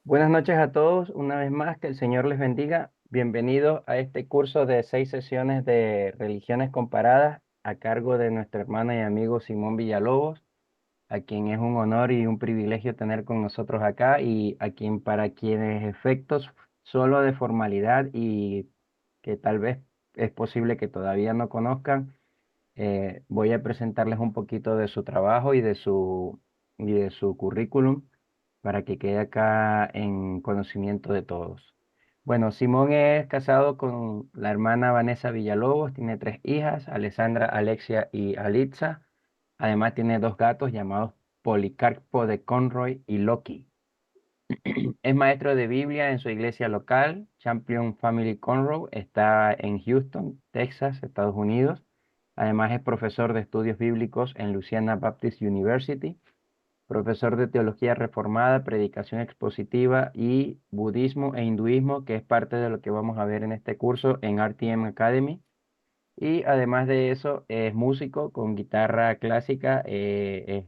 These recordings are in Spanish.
Buenas noches a todos, una vez más, que el Señor les bendiga. Bienvenidos a este curso de 6 sesiones de religiones comparadas a cargo de nuestro hermano y amigo Simón Villalobos, a quien es un honor y un privilegio tener con nosotros acá y a quien para quienes efectos solo de formalidad y que tal vez es posible que todavía no conozcan, voy a presentarles un poquito de su trabajo y de su currículum para que quede acá en conocimiento de todos. Bueno, Simón es casado con la hermana Vanessa Villalobos, tiene 3 hijas, Alessandra, Alexia y Alitza. Además tiene 2 gatos llamados Policarpo de Conroy y Loki. Es maestro de Biblia en su iglesia local, Champion Family Conroe, está en Houston, Texas, Estados Unidos. Además es profesor de estudios bíblicos en Louisiana Baptist University, profesor de teología reformada, predicación expositiva y budismo e hinduismo, que es parte de lo que vamos a ver en este curso en RTM Academy. Y además de eso, es músico con guitarra clásica, es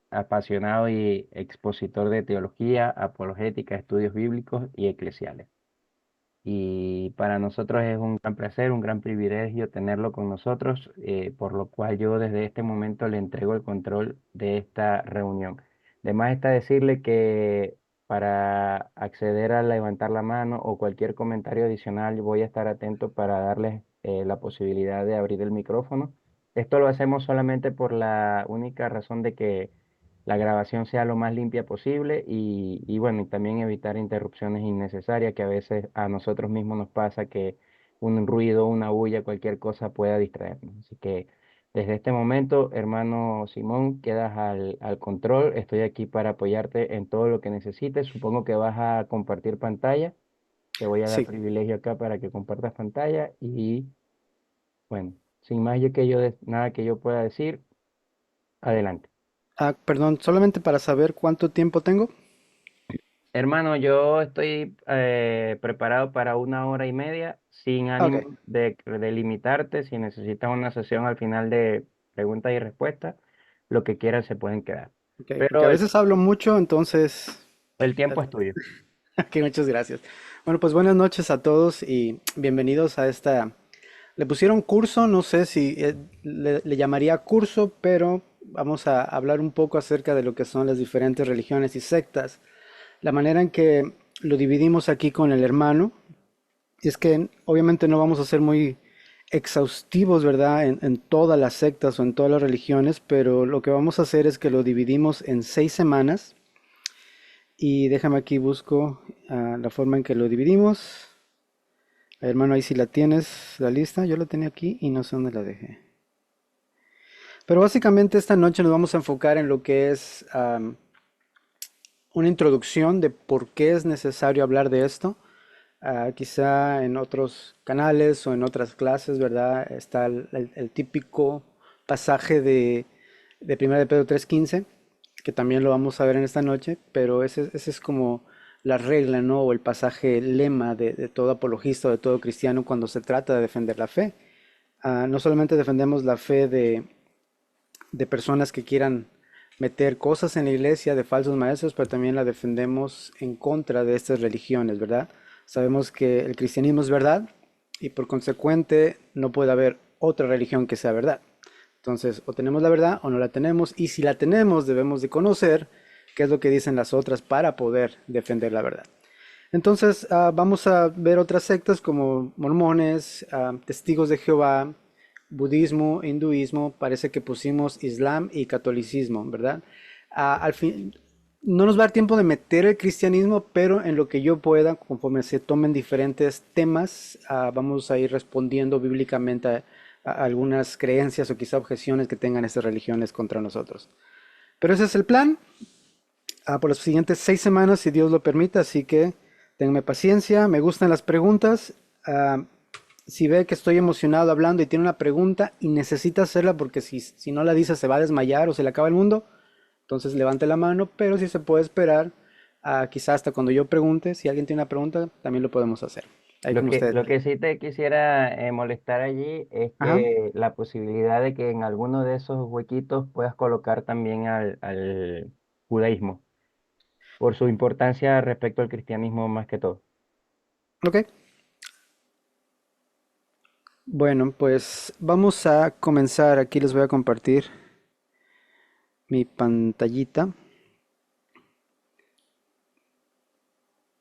apasionado y expositor de teología, apologética, estudios bíblicos y eclesiales. Y para nosotros es un gran placer, un gran privilegio tenerlo con nosotros, por lo cual yo desde este momento le entrego el control de esta reunión. Además está decirle que para acceder a levantar la mano o cualquier comentario adicional, voy a estar atento para darles la posibilidad de abrir el micrófono. Esto lo hacemos solamente por la única razón de que la grabación sea lo más limpia posible y bueno, y también evitar interrupciones innecesarias que a veces a nosotros mismos nos pasa que un ruido, una bulla, cualquier cosa pueda distraernos. Así que desde este momento, hermano Simón, quedas al control. Estoy aquí para apoyarte en todo lo que necesites. Supongo que vas a compartir pantalla. Te voy a dar Sí. privilegio acá para que compartas pantalla y bueno, sin más nada que yo pueda decir, adelante. Perdón, solamente para saber cuánto tiempo tengo. Hermano, yo estoy preparado para 1 hora y media, sin Ok, ánimo de limitarte. Si necesitas una sesión al final de preguntas y respuestas, lo que quieras se pueden quedar. ok, porque Pero a el, veces hablo mucho, entonces... el tiempo es tuyo. Ok, muchas gracias. Bueno, pues buenas noches a todos y bienvenidos a esta... Le pusieron curso, no sé si le llamaría curso, pero vamos a hablar un poco acerca de lo que son las diferentes religiones y sectas. La manera en que lo dividimos aquí con el hermano es que obviamente no vamos a ser muy exhaustivos, ¿verdad? En todas las sectas o en todas las religiones, pero lo que vamos a hacer es que lo dividimos en 6 semanas y déjame aquí busco la forma en que lo dividimos. Hermano, ahí si la tienes, la lista, yo la tenía aquí y no sé dónde la dejé. Pero básicamente esta noche nos vamos a enfocar en lo que es una introducción de por qué es necesario hablar de esto. Quizá en otros canales o en otras clases, ¿verdad? Está el típico pasaje de 1 de Pedro 3:15, que también lo vamos a ver en esta noche, pero ese es como la regla, ¿no? O el pasaje lema de todo apologista o de todo cristiano cuando se trata de defender la fe. No solamente defendemos la fe de personas que quieran meter cosas en la iglesia de falsos maestros, pero también la defendemos en contra de estas religiones, ¿verdad? Sabemos que el cristianismo es verdad y por consecuente no puede haber otra religión que sea verdad. Entonces, o tenemos la verdad o no la tenemos, y si la tenemos debemos de conocer qué es lo que dicen las otras para poder defender la verdad. Entonces, vamos a ver otras sectas como mormones, testigos de Jehová, budismo, hinduismo, parece que pusimos islam y catolicismo, ¿verdad? Al fin, no nos va a dar tiempo de meter el cristianismo, pero en lo que yo pueda, conforme se tomen diferentes temas, vamos a ir respondiendo bíblicamente a algunas creencias o quizá objeciones que tengan estas religiones contra nosotros. Pero ese es el plan por las siguientes 6 semanas, si Dios lo permite, así que ténganme paciencia, me gustan las preguntas. Ah, si ve que estoy emocionado hablando y tiene una pregunta y necesita hacerla porque si no la dice se va a desmayar o se le acaba el mundo, entonces levante la mano, pero si se puede esperar, quizá hasta cuando yo pregunte, si alguien tiene una pregunta, también lo podemos hacer. Ahí Lo con que, ustedes. lo que sí te quisiera molestar allí es Ajá. que la posibilidad de que en alguno de esos huequitos puedas colocar también al judaísmo. por su importancia respecto al cristianismo más que todo. Ok. Bueno, pues vamos a comenzar. Aquí les voy a compartir mi pantallita.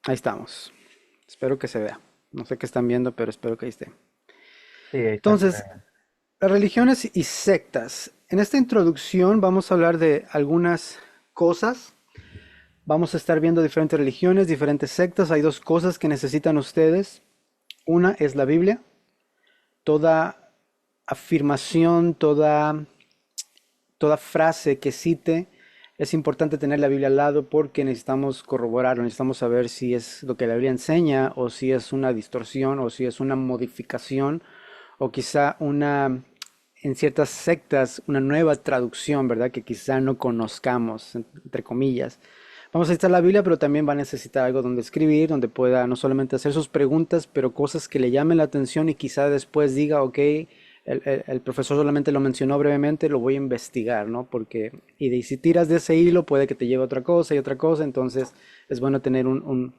Ahí estamos. Espero que se vea. No sé qué están viendo, pero espero que ahí esté. Sí, ahí está. Entonces, las religiones y sectas. En esta introducción vamos a hablar de algunas cosas. Vamos a estar viendo diferentes religiones, diferentes sectas. Hay dos cosas que necesitan ustedes. Una es la Biblia. Toda afirmación, toda frase que cite, es importante tener la Biblia al lado porque necesitamos corroborarlo, necesitamos saber si es lo que la Biblia enseña o si es una distorsión o si es una modificación o quizá en ciertas sectas, una nueva traducción, ¿verdad? Que quizá no conozcamos, entre comillas. Vamos a necesitar la Biblia, pero también va a necesitar algo donde escribir, donde pueda no solamente hacer sus preguntas, pero cosas que le llamen la atención y quizá después diga, ok, el profesor solamente lo mencionó brevemente, lo voy a investigar, ¿no? Porque, si tiras de ese hilo, puede que te lleve a otra cosa y otra cosa, entonces es bueno tener un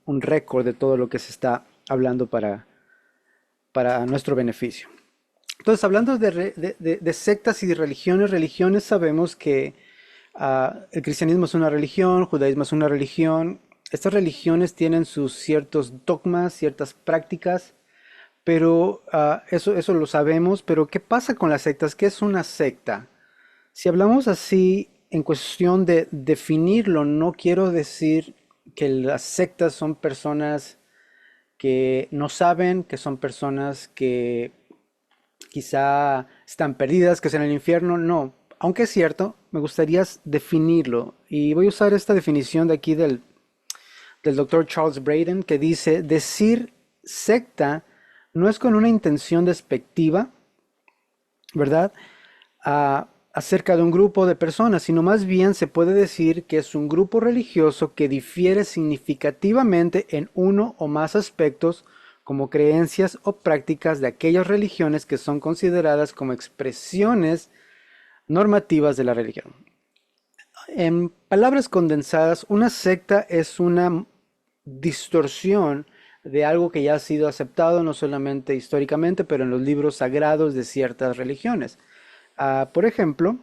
récord de todo lo que se está hablando para nuestro beneficio. Entonces, hablando de sectas y de religiones sabemos que el cristianismo es una religión, el judaísmo es una religión. Estas religiones tienen sus ciertos dogmas, ciertas prácticas, pero eso lo sabemos. Pero ¿qué pasa con las sectas? ¿Qué es una secta? Si hablamos así en cuestión de definirlo, no quiero decir que las sectas son personas que no saben, que son personas que quizá están perdidas, que es en el infierno. No, aunque es cierto, me gustaría definirlo. Y voy a usar esta definición de aquí del doctor Charles Braden, que dice, decir secta no es con una intención despectiva, ¿verdad? Acerca de un grupo de personas, sino más bien se puede decir que es un grupo religioso que difiere significativamente en uno o más aspectos como creencias o prácticas de aquellas religiones que son consideradas como expresiones normativas de la religión. En palabras condensadas, una secta es una distorsión de algo que ya ha sido aceptado no solamente históricamente, pero en los libros sagrados de ciertas religiones. Por ejemplo,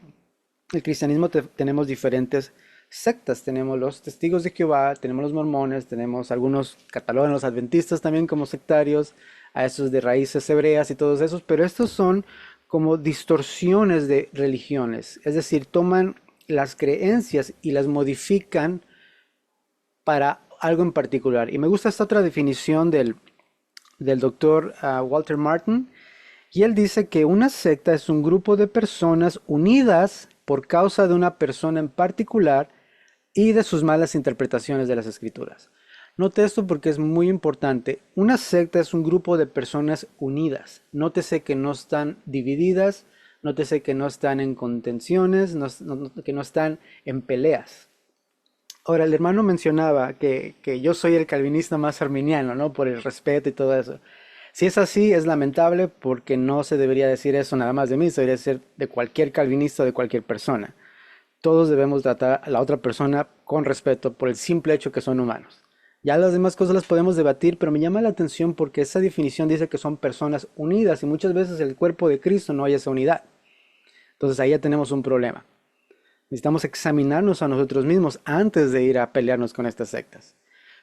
el cristianismo tenemos diferentes sectas. Tenemos los testigos de Jehová, tenemos los mormones, tenemos algunos catalogan los adventistas también como sectarios, a esos de raíces hebreas y todos esos, pero estos son como distorsiones de religiones, es decir, toman las creencias y las modifican para algo en particular. Y me gusta esta otra definición del doctor Walter Martin, y él dice que una secta es un grupo de personas unidas por causa de una persona en particular y de sus malas interpretaciones de las escrituras. Note esto porque es muy importante. Una secta es un grupo de personas unidas. Nótese que no están divididas, nótese que no están en contenciones, que no están en peleas. Ahora, el hermano mencionaba que yo soy el calvinista más arminiano, ¿no? Por el respeto y todo eso. Si es así, es lamentable porque no se debería decir eso nada más de mí, se debería decir de cualquier calvinista o de cualquier persona. Todos debemos tratar a la otra persona con respeto por el simple hecho que son humanos. Ya las demás cosas las podemos debatir, pero me llama la atención porque esa definición dice que son personas unidas y muchas veces el cuerpo de Cristo no hay esa unidad. Entonces ahí ya tenemos un problema. Necesitamos examinarnos a nosotros mismos antes de ir a pelearnos con estas sectas.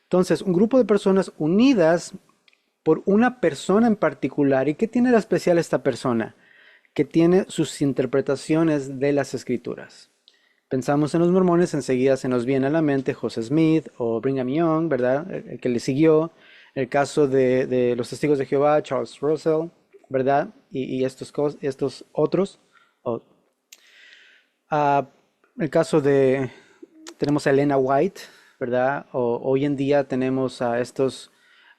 Entonces, un grupo de personas unidas por una persona en particular. ¿Y qué tiene de especial esta persona? Que tiene sus interpretaciones de las escrituras. Pensamos en los mormones, enseguida se nos viene a la mente José Smith o Brigham Young, ¿verdad? El que le siguió. El caso de los testigos de Jehová, Charles Russell, ¿verdad? Y estos otros. O, ah, el caso tenemos a Elena White, ¿verdad? O hoy en día tenemos a estos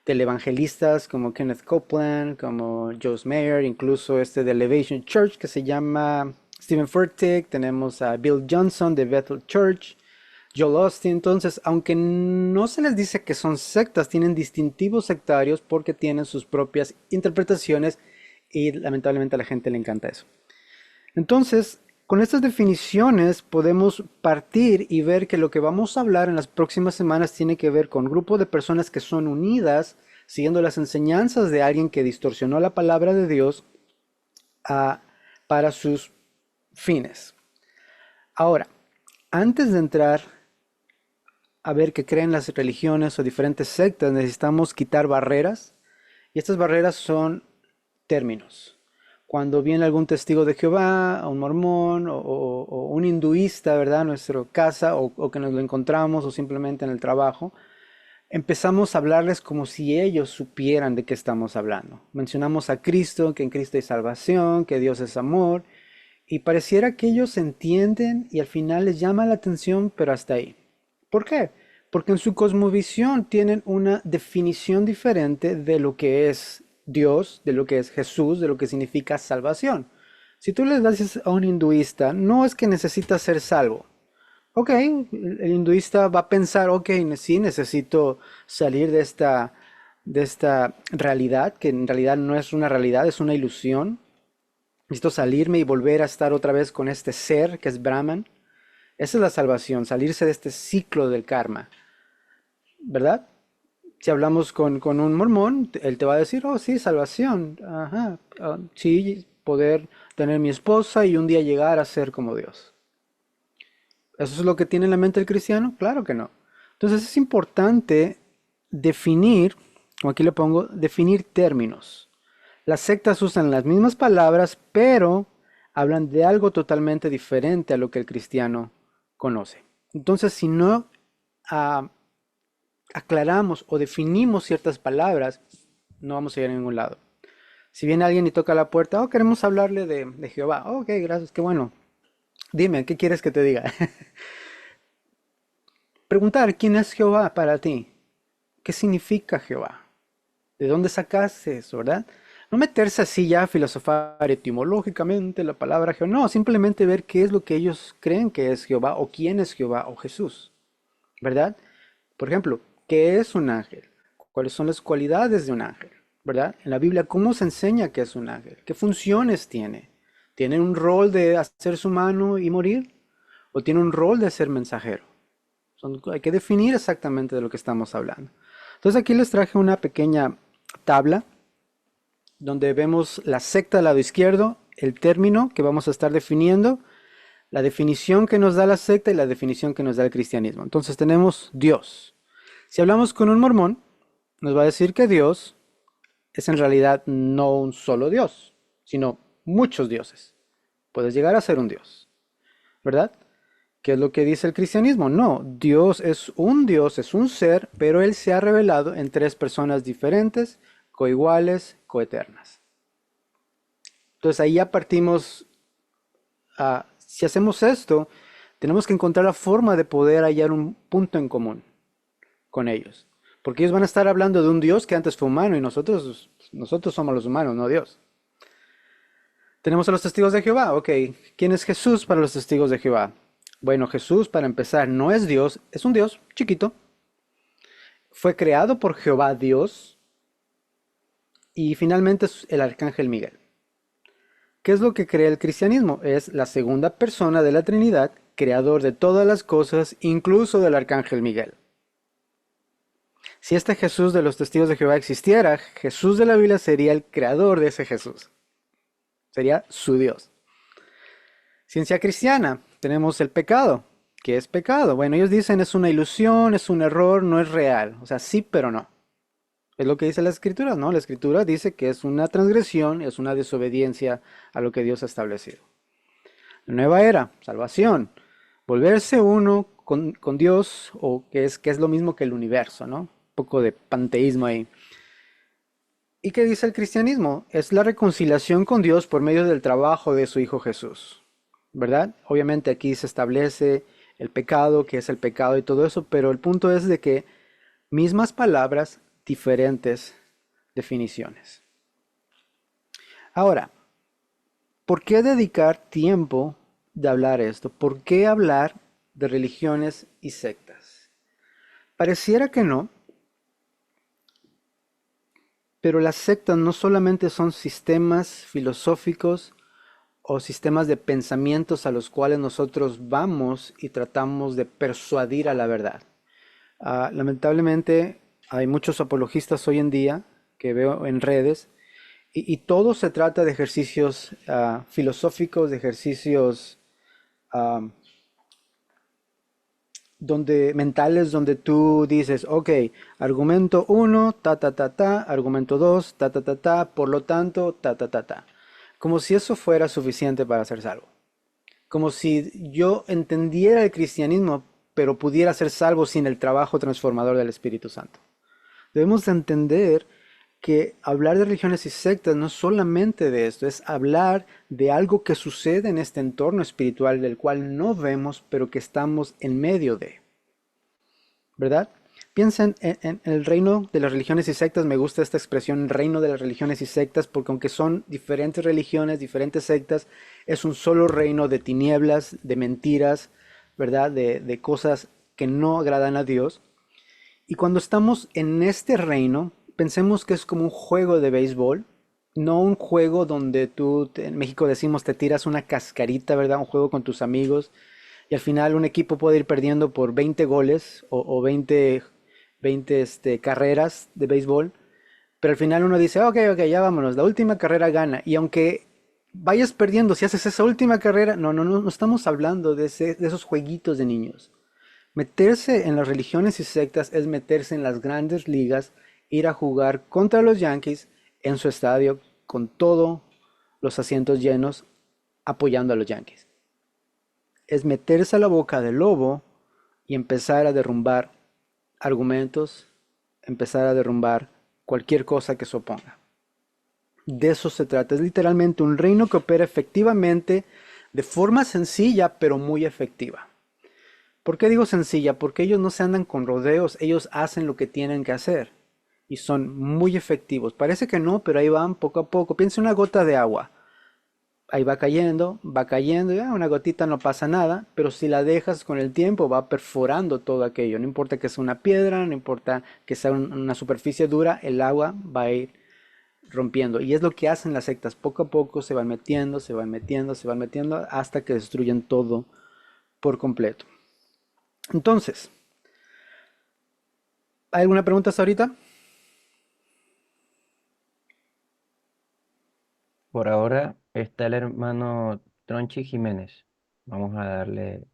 televangelistas como Kenneth Copeland, como Joe Mayer, incluso este de Elevation Church que se llama Stephen Furtick, tenemos a Bill Johnson de Bethel Church, Joel Austin. Entonces, aunque no se les dice que son sectas, tienen distintivos sectarios porque tienen sus propias interpretaciones y lamentablemente a la gente le encanta eso. Entonces, con estas definiciones podemos partir y ver que lo que vamos a hablar en las próximas semanas tiene que ver con grupos de personas que son unidas, siguiendo las enseñanzas de alguien que distorsionó la palabra de Dios a- para sus fines. Ahora, antes de entrar a ver qué creen las religiones o diferentes sectas, necesitamos quitar barreras. Y estas barreras son términos. Cuando viene algún testigo de Jehová, un mormón o un hinduista, ¿verdad? A nuestra casa o que nos lo encontramos o simplemente en el trabajo, empezamos a hablarles como si ellos supieran de qué estamos hablando. Mencionamos a Cristo, que en Cristo hay salvación, que Dios es amor, y pareciera que ellos entienden y al final les llama la atención, pero hasta ahí. ¿Por qué? Porque en su cosmovisión tienen una definición diferente de lo que es Dios, de lo que es Jesús, de lo que significa salvación. Si tú le dices a un hinduista, no es que necesitas ser salvo. Ok, el hinduista va a pensar, ok, sí, necesito salir de esta realidad, que en realidad no es una realidad, es una ilusión. Necesito salirme y volver a estar otra vez con este ser que es Brahman. Esa es la salvación, salirse de este ciclo del karma, ¿verdad? Si hablamos con un mormón, él te va a decir, oh, sí, salvación, ajá, sí, poder tener mi esposa y un día llegar a ser como Dios. ¿Eso es lo que tiene en la mente el cristiano? Claro que no. Entonces es importante definir, como aquí le pongo, definir términos. Las sectas usan las mismas palabras, pero hablan de algo totalmente diferente a lo que el cristiano conoce. Entonces, si no ah, aclaramos o definimos ciertas palabras, no vamos a ir a ningún lado. Si viene alguien y toca la puerta, oh, queremos hablarle de Jehová. Oh, ok, gracias, qué bueno. Dime, ¿qué quieres que te diga? Preguntar, ¿quién es Jehová para ti? ¿Qué significa Jehová? ¿De dónde sacaste eso, verdad? No meterse así ya a filosofar etimológicamente la palabra Jehová. No, simplemente ver qué es lo que ellos creen que es Jehová o quién es Jehová o Jesús, ¿verdad? Por ejemplo, ¿qué es un ángel? ¿Cuáles son las cualidades de un ángel? ¿Verdad? En la Biblia, ¿cómo se enseña que es un ángel? ¿Qué funciones tiene? ¿Tiene un rol de hacer su mano y morir? ¿O tiene un rol de ser mensajero? Hay que definir exactamente de lo que estamos hablando. Entonces aquí les traje una pequeña tabla donde vemos la secta al lado izquierdo, el término que vamos a estar definiendo, la definición que nos da la secta y la definición que nos da el cristianismo. Entonces tenemos Dios. Si hablamos con un mormón, nos va a decir que Dios es en realidad no un solo Dios, sino muchos dioses. Puedes llegar a ser un Dios, ¿verdad? ¿Qué es lo que dice el cristianismo? No, Dios, es un ser, pero Él se ha revelado en tres personas diferentes, coiguales, coeternas. Entonces ahí ya partimos si hacemos esto, tenemos que encontrar la forma de poder hallar un punto en común con ellos. Porque ellos van a estar hablando de un Dios que antes fue humano y nosotros somos los humanos, no Dios. Tenemos a los testigos de Jehová. Ok, ¿quién es Jesús para los testigos de Jehová? Bueno, Jesús, para empezar, no es Dios, es un Dios chiquito. Fue creado por Jehová Dios y finalmente es el arcángel Miguel. ¿Qué es lo que crea el cristianismo? Es la segunda persona de la Trinidad, creador de todas las cosas, incluso del arcángel Miguel. Si este Jesús de los testigos de Jehová existiera, Jesús de la Biblia sería el creador de ese Jesús. Sería su Dios. Ciencia cristiana, tenemos el pecado. ¿Qué es pecado? Bueno, ellos dicen es una ilusión, es un error, no es real. O sea, sí, pero no. Es lo que dice la escritura, ¿no? La escritura dice que es una transgresión, es una desobediencia a lo que Dios ha establecido. La nueva era, salvación, volverse uno con Dios, o que es lo mismo que el universo, ¿no? Un poco de panteísmo ahí. ¿Y qué dice el cristianismo? Es la reconciliación con Dios por medio del trabajo de su Hijo Jesús, ¿verdad? Obviamente aquí se establece el pecado, qué es el pecado y todo eso, pero el punto es de que mismas palabras, diferentes definiciones. Ahora, ¿por qué dedicar tiempo de hablar esto? ¿Por qué hablar de religiones y sectas? Pareciera que no, pero las sectas no solamente son sistemas filosóficos o sistemas de pensamientos a los cuales nosotros vamos y tratamos de persuadir a la verdad. Lamentablemente hay muchos apologistas hoy en día que veo en redes y todo se trata de ejercicios filosóficos, de ejercicios ah, mentales donde tú dices, ok, argumento uno, ta, argumento 2, ta, por lo tanto, ta. Como si eso fuera suficiente para ser salvo. Como si yo entendiera el cristianismo, pero pudiera ser salvo sin el trabajo transformador del Espíritu Santo. Debemos de entender que hablar de religiones y sectas no es solamente de esto, es hablar de algo que sucede en este entorno espiritual del cual no vemos, pero que estamos en medio de. ¿Verdad? Piensen en el reino de las religiones y sectas. Me gusta esta expresión, reino de las religiones y sectas, porque aunque son diferentes religiones, diferentes sectas, es un solo reino de tinieblas, de mentiras, ¿verdad? De cosas que no agradan a Dios. Y cuando estamos en este reino, pensemos que es como un juego de béisbol, no un juego donde tú, en México decimos, te tiras una cascarita, ¿verdad? Un juego con tus amigos y al final un equipo puede ir perdiendo por 20 goles o 20 carreras de béisbol, pero al final uno dice, ok, ya vámonos, la última carrera gana. Y aunque vayas perdiendo, si haces esa última carrera, no estamos hablando de esos jueguitos de niños. Meterse en las religiones y sectas es meterse en las grandes ligas, ir a jugar contra los Yankees en su estadio con todos los asientos llenos apoyando a los Yankees. Es meterse a la boca del lobo y empezar a derrumbar argumentos, empezar a derrumbar cualquier cosa que se oponga. De eso se trata. Es literalmente un reino que opera efectivamente de forma sencilla, pero muy efectiva. ¿Por qué digo sencilla? Porque ellos no se andan con rodeos, ellos hacen lo que tienen que hacer y son muy efectivos. Parece que no, pero ahí van poco a poco. Piensa una gota de agua. Ahí va cayendo, ya una gotita no pasa nada, pero si la dejas con el tiempo va perforando todo aquello. No importa que sea una piedra, no importa que sea una superficie dura, el agua va a ir rompiendo. Y es lo que hacen las sectas. Poco a poco se van metiendo, se van metiendo, se van metiendo hasta que destruyen todo por completo. Entonces, ¿hay alguna pregunta hasta ahorita? Por ahora está el hermano Tronchi Jiménez. Vamos a darle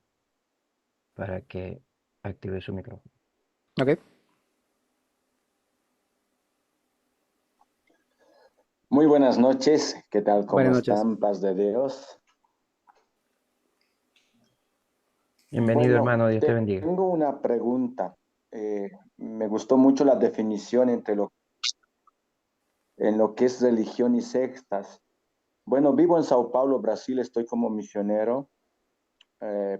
para que active su micrófono. Ok, Muy buenas noches, ¿qué tal? ¿Cómo buenas noches. están? Paz de Dios. Bienvenido, Bueno, hermano, Dios te bendiga. tengo una pregunta. Me gustó mucho la definición en lo que es religión y sectas. Bueno, vivo en Sao Paulo, Brasil, estoy como misionero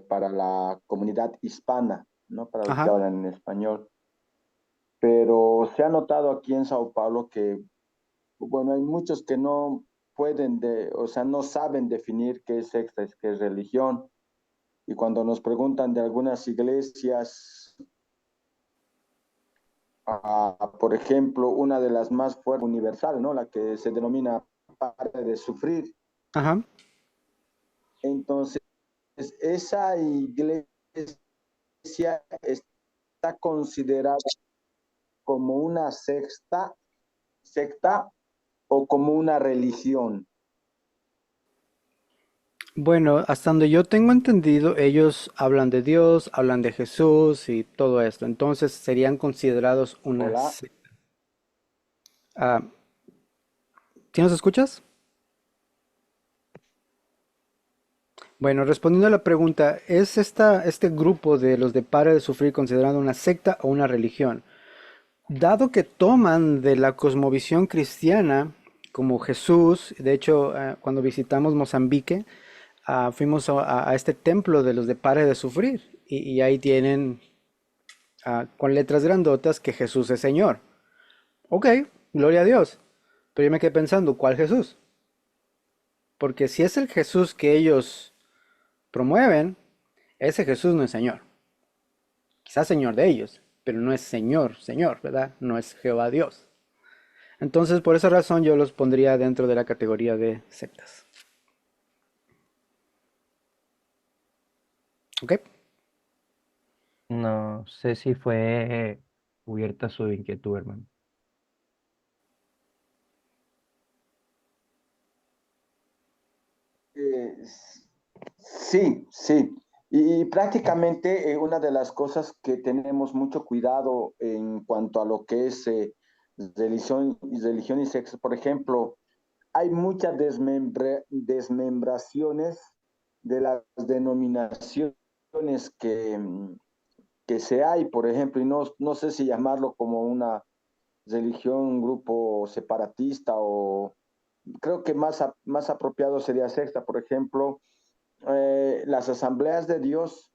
para la comunidad hispana, ¿no? Para los que Ajá. hablan en español. Pero se ha notado aquí en Sao Paulo que, bueno, hay muchos que no pueden, o sea, no saben definir qué es secta, qué es religión. Y cuando nos preguntan de algunas iglesias, por ejemplo, una de las más fuertes, universal, ¿no? La que se denomina Pare de Sufrir. Ajá. Entonces, esa iglesia está considerada como una secta o como una religión. Bueno, hasta donde yo tengo entendido, ellos hablan de Dios, hablan de Jesús y todo esto. Entonces serían considerados una Hola. secta. Ah, ¿sí nos escuchas? Bueno, respondiendo a la pregunta, ¿es este grupo de los de Pare de Sufrir considerado una secta o una religión? Dado que toman de la cosmovisión cristiana como Jesús, de hecho, cuando visitamos Mozambique, fuimos a este templo de los de Pare de Sufrir y ahí tienen con letras grandotas que Jesús es Señor. Ok, gloria a Dios. Pero yo me quedé pensando, ¿cuál Jesús? Porque si es el Jesús que ellos promueven, ese Jesús no es Señor. Quizás Señor de ellos, pero no es Señor, Señor, ¿verdad? No es Jehová Dios. Entonces, por esa razón yo los pondría dentro de la categoría de sectas. ¿Ok? No sé si fue cubierta su inquietud, hermano. Sí, sí. Y prácticamente una de las cosas que tenemos mucho cuidado en cuanto a lo que es religión y sexo, por ejemplo, hay muchas desmembraciones de las denominaciones que, que se hay, por ejemplo, y no sé si llamarlo como una religión, un grupo separatista o creo que más apropiado sería secta, por ejemplo, las asambleas de Dios,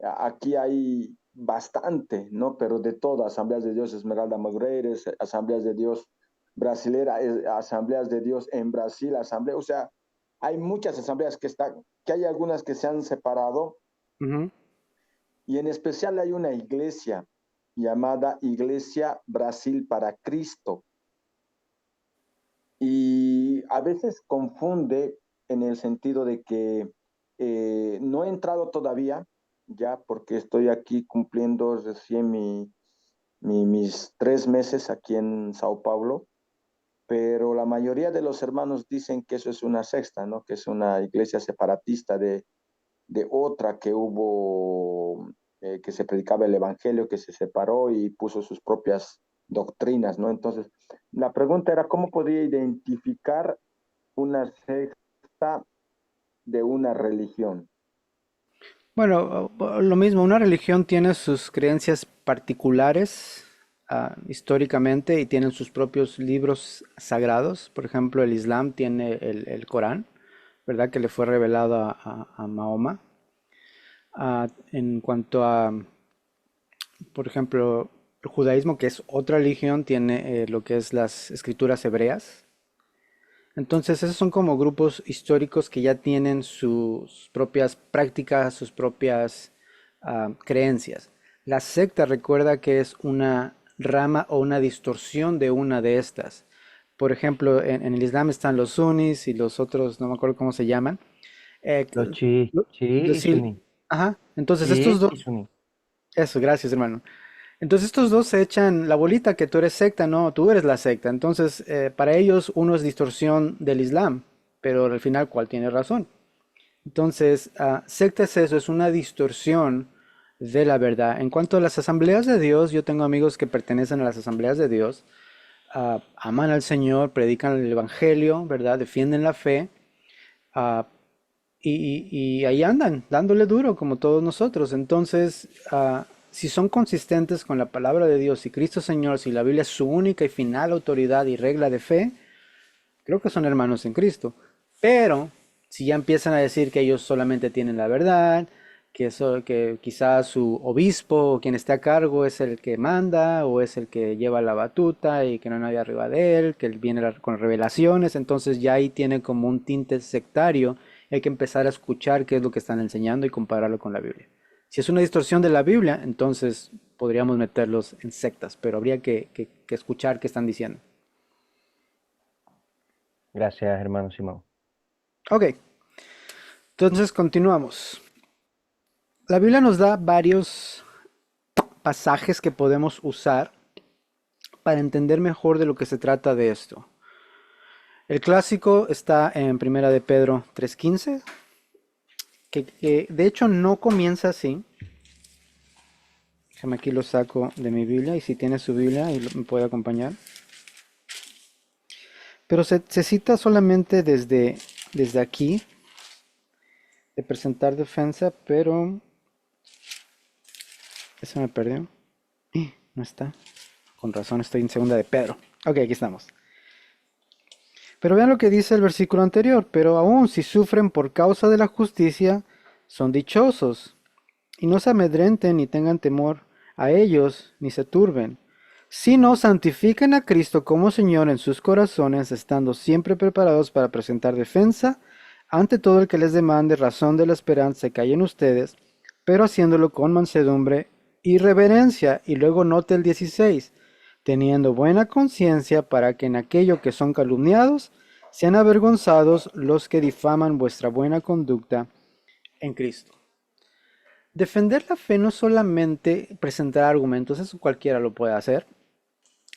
aquí hay bastante, ¿no? Pero de todas, asambleas de Dios Esmeralda Magreires, asambleas de Dios brasilera, asambleas de Dios en Brasil, asamblea, o sea, hay muchas asambleas que hay algunas que se han separado Ujú. y en especial hay una iglesia llamada Iglesia Brasil para Cristo y a veces confunde en el sentido de que no he entrado todavía, ya porque estoy aquí cumpliendo recién mis 3 meses aquí en Sao Paulo, pero la mayoría de los hermanos dicen que eso es una sexta, ¿no? Que es una iglesia separatista de otra que hubo, que se predicaba el evangelio, que se separó y puso sus propias doctrinas, ¿no? Entonces, la pregunta era, ¿cómo podía identificar una secta de una religión? Bueno, lo mismo, una religión tiene sus creencias particulares, históricamente, y tienen sus propios libros sagrados. Por ejemplo, el Islam tiene el Corán, ¿verdad? Que le fue revelado a Mahoma. En cuanto a, por ejemplo, el judaísmo, que es otra religión, tiene lo que es las escrituras hebreas. Entonces, esos son como grupos históricos que ya tienen sus propias prácticas, sus propias creencias. La secta recuerda que es una rama o una distorsión de una de estas. Por ejemplo, en el Islam están los sunnis y los otros, no me acuerdo cómo se llaman. Eh, Los los chií y sil- suní. Ajá. Entonces, estos Chií dos, y suní. eso, gracias, hermano. Entonces estos dos se echan la bolita que tú eres secta, no, tú eres la secta. Entonces, para ellos uno es distorsión del Islam, pero al final, ¿cuál tiene razón? Entonces, secta es eso, es una distorsión de la verdad. En cuanto a las asambleas de Dios, yo tengo amigos que pertenecen a las asambleas de Dios, aman al Señor, predican el Evangelio, ¿verdad? Defienden la fe, ah, y ahí andan, dándole duro como todos nosotros. Entonces, si son consistentes con la palabra de Dios y Cristo Señor, si la Biblia es su única y final autoridad y regla de fe, creo que son hermanos en Cristo. Pero si ya empiezan a decir que ellos solamente tienen la verdad, que quizás su obispo o quien esté a cargo es el que manda o es el que lleva la batuta y que no hay nadie arriba de él, que él viene con revelaciones, entonces ya ahí tiene como un tinte sectario. Hay que empezar a escuchar qué es lo que están enseñando y compararlo con la Biblia. Si es una distorsión de la Biblia, entonces podríamos meterlos en sectas, pero habría que escuchar qué están diciendo. Gracias, hermano Simón. Ok, entonces continuamos. La Biblia nos da varios pasajes que podemos usar para entender mejor de lo que se trata de esto. El clásico está en Primera de Pedro 3:15, que de hecho no comienza así. Déjame aquí lo saco de mi Biblia y si tiene su Biblia y me puede acompañar. Pero se cita solamente desde aquí, de presentar defensa, pero eso me perdió. No está. Con razón estoy en Segunda de Pedro. Ok, aquí estamos. Pero vean lo que dice el versículo anterior. Pero aún si sufren por causa de la justicia, son dichosos. Y no se amedrenten ni tengan temor a ellos, ni se turben. Sino santifiquen a Cristo como Señor en sus corazones, estando siempre preparados para presentar defensa ante todo el que les demande razón de la esperanza que hay en ustedes, pero haciéndolo con mansedumbre y reverencia. Y luego note el 16, teniendo buena conciencia para que en aquello que son calumniados sean avergonzados los que difaman vuestra buena conducta en Cristo. Defender la fe no es solamente presentar argumentos, eso cualquiera lo puede hacer.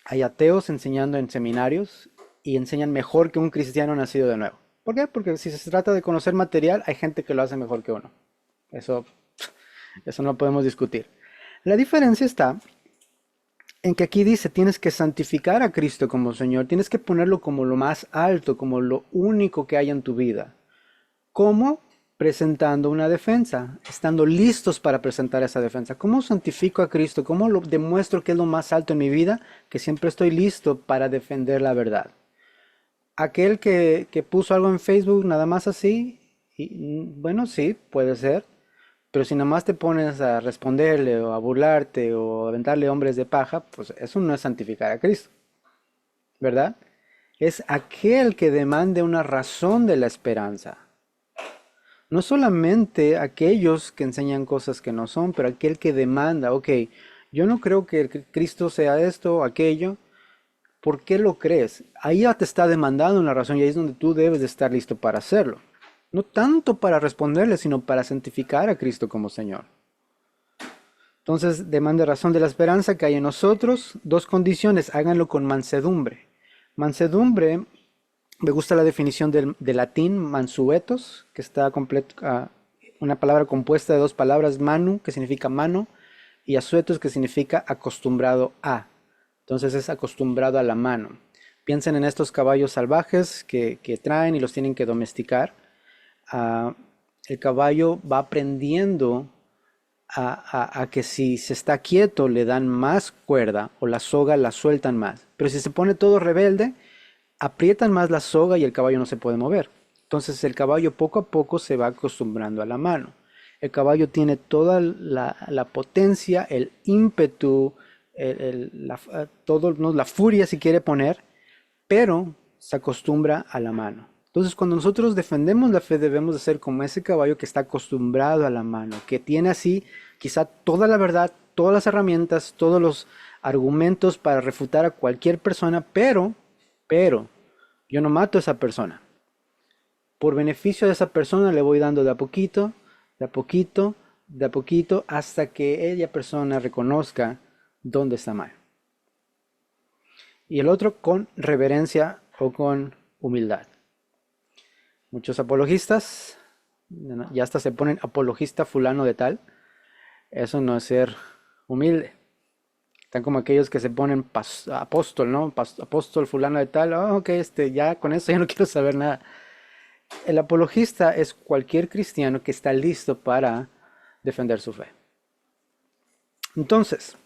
Hay ateos enseñando en seminarios y enseñan mejor que un cristiano nacido de nuevo. ¿Por qué? Porque si se trata de conocer material, hay gente que lo hace mejor que uno. Eso, eso no podemos discutir. La diferencia está en que aquí dice, tienes que santificar a Cristo como Señor, tienes que ponerlo como lo más alto, como lo único que hay en tu vida. ¿Cómo? Presentando una defensa, estando listos para presentar esa defensa. ¿Cómo santifico a Cristo? ¿Cómo lo demuestro que es lo más alto en mi vida? Que siempre estoy listo para defender la verdad. Aquel que puso algo en Facebook nada más así, y, bueno, sí, puede ser, pero si nada más te pones a responderle o a burlarte o a aventarle hombres de paja, pues eso no es santificar a Cristo, ¿verdad? Es aquel que demande una razón de la esperanza. No solamente aquellos que enseñan cosas que no son, pero aquel que demanda, ok, yo no creo que Cristo sea esto o aquello, ¿por qué lo crees? Ahí ya te está demandando una razón y ahí es donde tú debes de estar listo para hacerlo. No tanto para responderle, sino para santificar a Cristo como Señor. Entonces, demanda razón de la esperanza que hay en nosotros. Dos condiciones, háganlo con mansedumbre. Mansedumbre, me gusta la definición del latín mansuetos, que está completo, una palabra compuesta de dos palabras, manu, que significa mano, y asuetos, que significa acostumbrado a. Entonces es acostumbrado a la mano. Piensen en estos caballos salvajes que traen y los tienen que domesticar. Ah, el caballo va aprendiendo a que si se está quieto le dan más cuerda o la soga la sueltan más. Pero si se pone todo rebelde, aprietan más la soga y el caballo no se puede mover. Entonces el caballo poco a poco se va acostumbrando a la mano. El caballo tiene toda la potencia, el ímpetu, todo, ¿no? La furia si quiere poner, pero se acostumbra a la mano. Entonces cuando nosotros defendemos la fe debemos de ser como ese caballo que está acostumbrado a la mano, que tiene así quizá toda la verdad, todas las herramientas, todos los argumentos para refutar a cualquier persona, pero yo no mato a esa persona. Por beneficio de esa persona le voy dando de a poquito, de a poquito, de a poquito, hasta que ella persona reconozca dónde está mal. Y el otro con reverencia o con humildad. Muchos apologistas, ya hasta se ponen apologista fulano de tal. Eso no es ser humilde. Están como aquellos que se ponen apóstol, ¿no? Apóstol fulano de tal. Oh, ok, ya con eso ya no quiero saber nada. El apologista es cualquier cristiano que está listo para defender su fe. Entonces,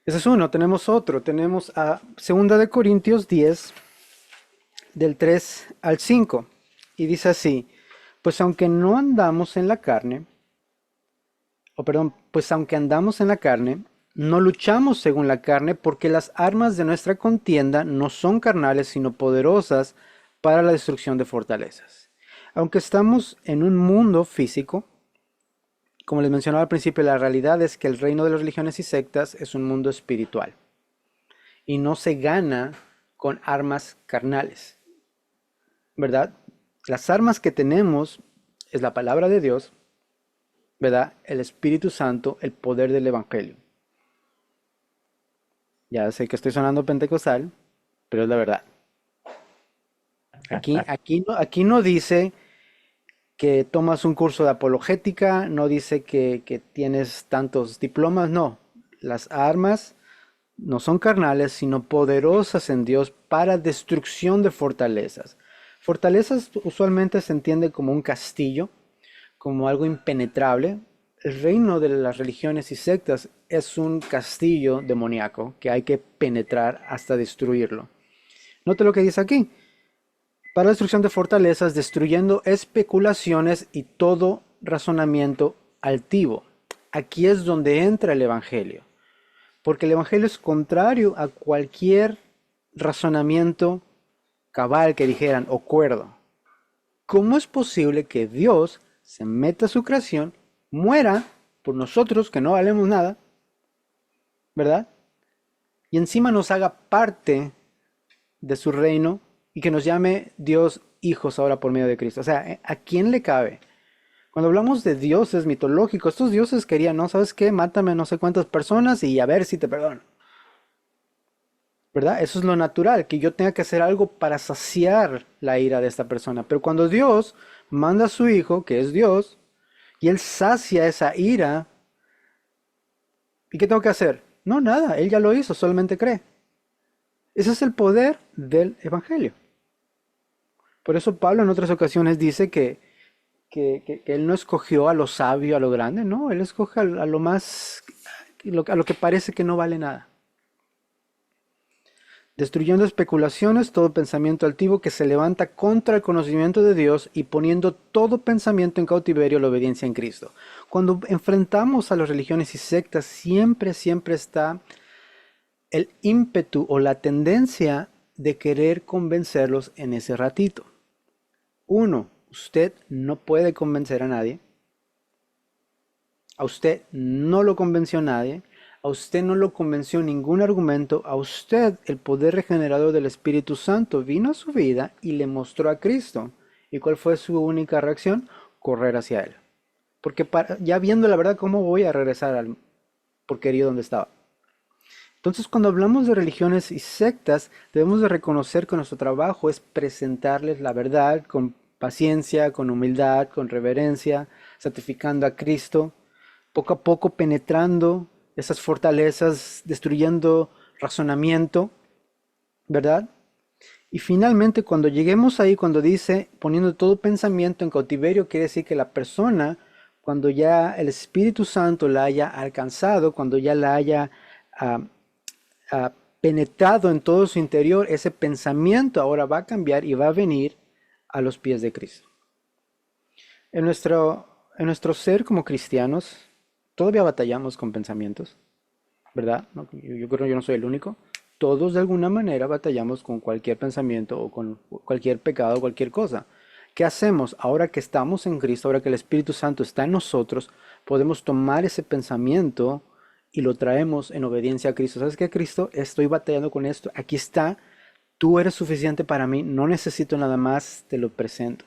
ese es uno. Tenemos otro. Tenemos a 2 de Corintios 10, del 3 al 5. Y dice así, pues aunque no andamos en la carne, pues aunque andamos en la carne, no luchamos según la carne, porque las armas de nuestra contienda no son carnales, sino poderosas para la destrucción de fortalezas. Aunque estamos en un mundo físico, como les mencionaba al principio, la realidad es que el reino de las religiones y sectas es un mundo espiritual. Y no se gana con armas carnales, ¿verdad? Las armas que tenemos es la palabra de Dios, ¿verdad? El Espíritu Santo, el poder del Evangelio. Ya sé que estoy sonando pentecostal, pero es la verdad. Aquí no dice que tomas un curso de apologética, no dice que tienes tantos diplomas, no. Las armas no son carnales, sino poderosas en Dios para destrucción de fortalezas. Fortalezas usualmente se entiende como un castillo, como algo impenetrable. El reino de las religiones y sectas es un castillo demoníaco que hay que penetrar hasta destruirlo. Note lo que dice aquí. Para la destrucción de fortalezas, destruyendo especulaciones y todo razonamiento altivo. Aquí es donde entra el Evangelio. Porque el Evangelio es contrario a cualquier razonamiento cabal que dijeran o cuerdo. ¿Cómo es posible que Dios se meta a su creación, muera por nosotros que no valemos nada, ¿verdad? Y encima nos haga parte de su reino y que nos llame Dios hijos ahora por medio de Cristo? O sea, ¿a quién le cabe? Cuando hablamos de dioses mitológicos, estos dioses querían, ¿no? ¿Sabes qué? Mátame no sé cuántas personas y a ver si te perdono. ¿Verdad? Eso es lo natural, que yo tenga que hacer algo para saciar la ira de esta persona. Pero cuando Dios manda a su Hijo, que es Dios, y Él sacia esa ira, ¿y qué tengo que hacer? No, nada, Él ya lo hizo, solamente cree. Ese es el poder del Evangelio. Por eso Pablo en otras ocasiones dice que Él no escogió a lo sabio, a lo grande, no, Él escoge a lo más, a lo que parece que no vale nada. Destruyendo especulaciones, todo pensamiento altivo que se levanta contra el conocimiento de Dios y poniendo todo pensamiento en cautiverio a la obediencia en Cristo. Cuando enfrentamos a las religiones y sectas, siempre está el ímpetu o la tendencia de querer convencerlos en ese ratito. Uno, usted no puede convencer a nadie. A usted no lo convenció nadie. A usted no lo convenció ningún argumento. A usted el poder regenerador del Espíritu Santo vino a su vida y le mostró a Cristo. ¿Y cuál fue su única reacción? Correr hacia Él. Porque ya viendo la verdad, ¿cómo voy a regresar al porquerío donde estaba? Entonces, cuando hablamos de religiones y sectas, debemos de reconocer que nuestro trabajo es presentarles la verdad con paciencia, con humildad, con reverencia, santificando a Cristo, poco a poco penetrando esas fortalezas, destruyendo razonamiento, ¿verdad? Y finalmente, cuando lleguemos ahí, cuando dice poniendo todo pensamiento en cautiverio, quiere decir que la persona, cuando ya el Espíritu Santo la haya alcanzado, cuando ya la haya ah, penetrado en todo su interior, ese pensamiento ahora va a cambiar y va a venir a los pies de Cristo. En nuestro ser como cristianos, todavía batallamos con pensamientos, ¿verdad? ¿No? Yo creo que yo no soy el único. Todos de alguna manera batallamos con cualquier pensamiento o con cualquier pecado, cualquier cosa. ¿Qué hacemos? Ahora que estamos en Cristo, ahora que el Espíritu Santo está en nosotros, podemos tomar ese pensamiento y lo traemos en obediencia a Cristo. ¿Sabes qué, Cristo? Estoy batallando con esto. Aquí está. Tú eres suficiente para mí. No necesito nada más. Te lo presento.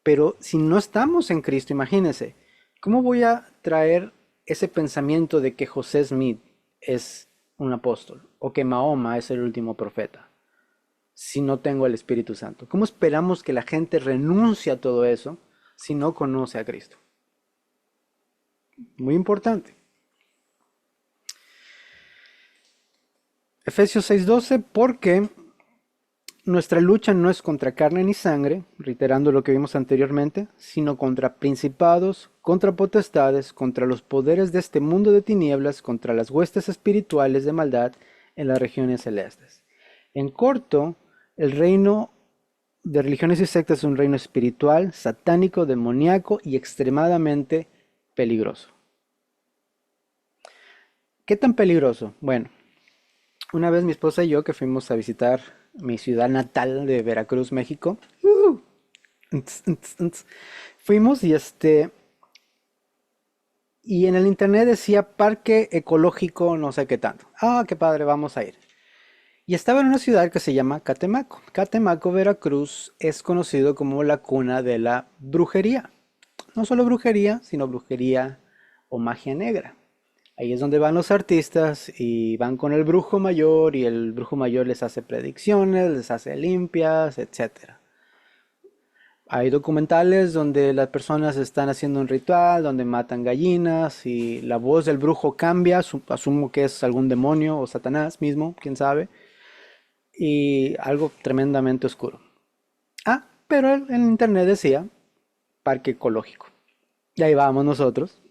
Pero si no estamos en Cristo, imagínense, ¿cómo voy a traer ese pensamiento de que José Smith es un apóstol o que Mahoma es el último profeta si no tengo el Espíritu Santo? ¿Cómo esperamos que la gente renuncie a todo eso si no conoce a Cristo? Muy importante. Efesios 6:12, porque nuestra lucha no es contra carne ni sangre, reiterando lo que vimos anteriormente, sino contra principados, contra potestades, contra los poderes de este mundo de tinieblas, contra las huestes espirituales de maldad en las regiones celestes. En corto, el reino de religiones y sectas es un reino espiritual, satánico, demoníaco y extremadamente peligroso. ¿Qué tan peligroso? Bueno, una vez mi esposa y yo que fuimos a visitar mi ciudad natal de Veracruz, México, fuimos y en el internet decía parque ecológico no sé qué tanto. Ah, qué padre, vamos a ir. Y estaba en una ciudad que se llama Catemaco. Catemaco, Veracruz, es conocido como la cuna de la brujería. No solo brujería, sino brujería o magia negra. Ahí es donde van los artistas y van con el brujo mayor y el brujo mayor les hace predicciones, les hace limpias, etcétera. Hay documentales donde las personas están haciendo un ritual, donde matan gallinas y la voz del brujo cambia, asumo que es algún demonio o Satanás mismo, quién sabe, y algo tremendamente oscuro. Ah, pero en internet decía parque ecológico. Y ahí vamos nosotros.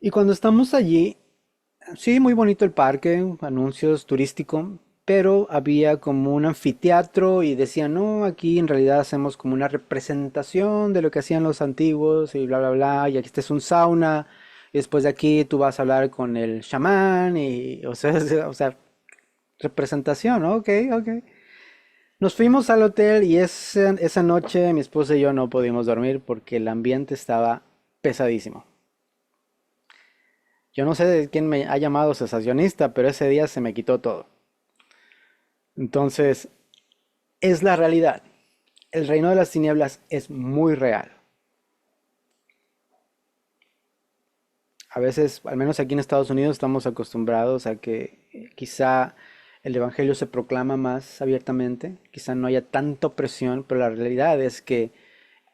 Y cuando estamos allí, sí, muy bonito el parque, anuncios turístico, pero había como un anfiteatro y decían, no, aquí en realidad hacemos como una representación de lo que hacían los antiguos y bla, bla, bla, y aquí este es un sauna, y después de aquí tú vas a hablar con el chamán y, o sea, representación, ok, ok. Nos fuimos al hotel y esa noche mi esposa y yo no pudimos dormir porque el ambiente estaba pesadísimo. Yo no sé de quién me ha llamado sensacionista, pero ese día se me quitó todo. Entonces, es la realidad. El reino de las tinieblas es muy real. A veces, al menos aquí en Estados Unidos, estamos acostumbrados a que quizá el evangelio se proclama más abiertamente, quizá no haya tanta presión, pero la realidad es que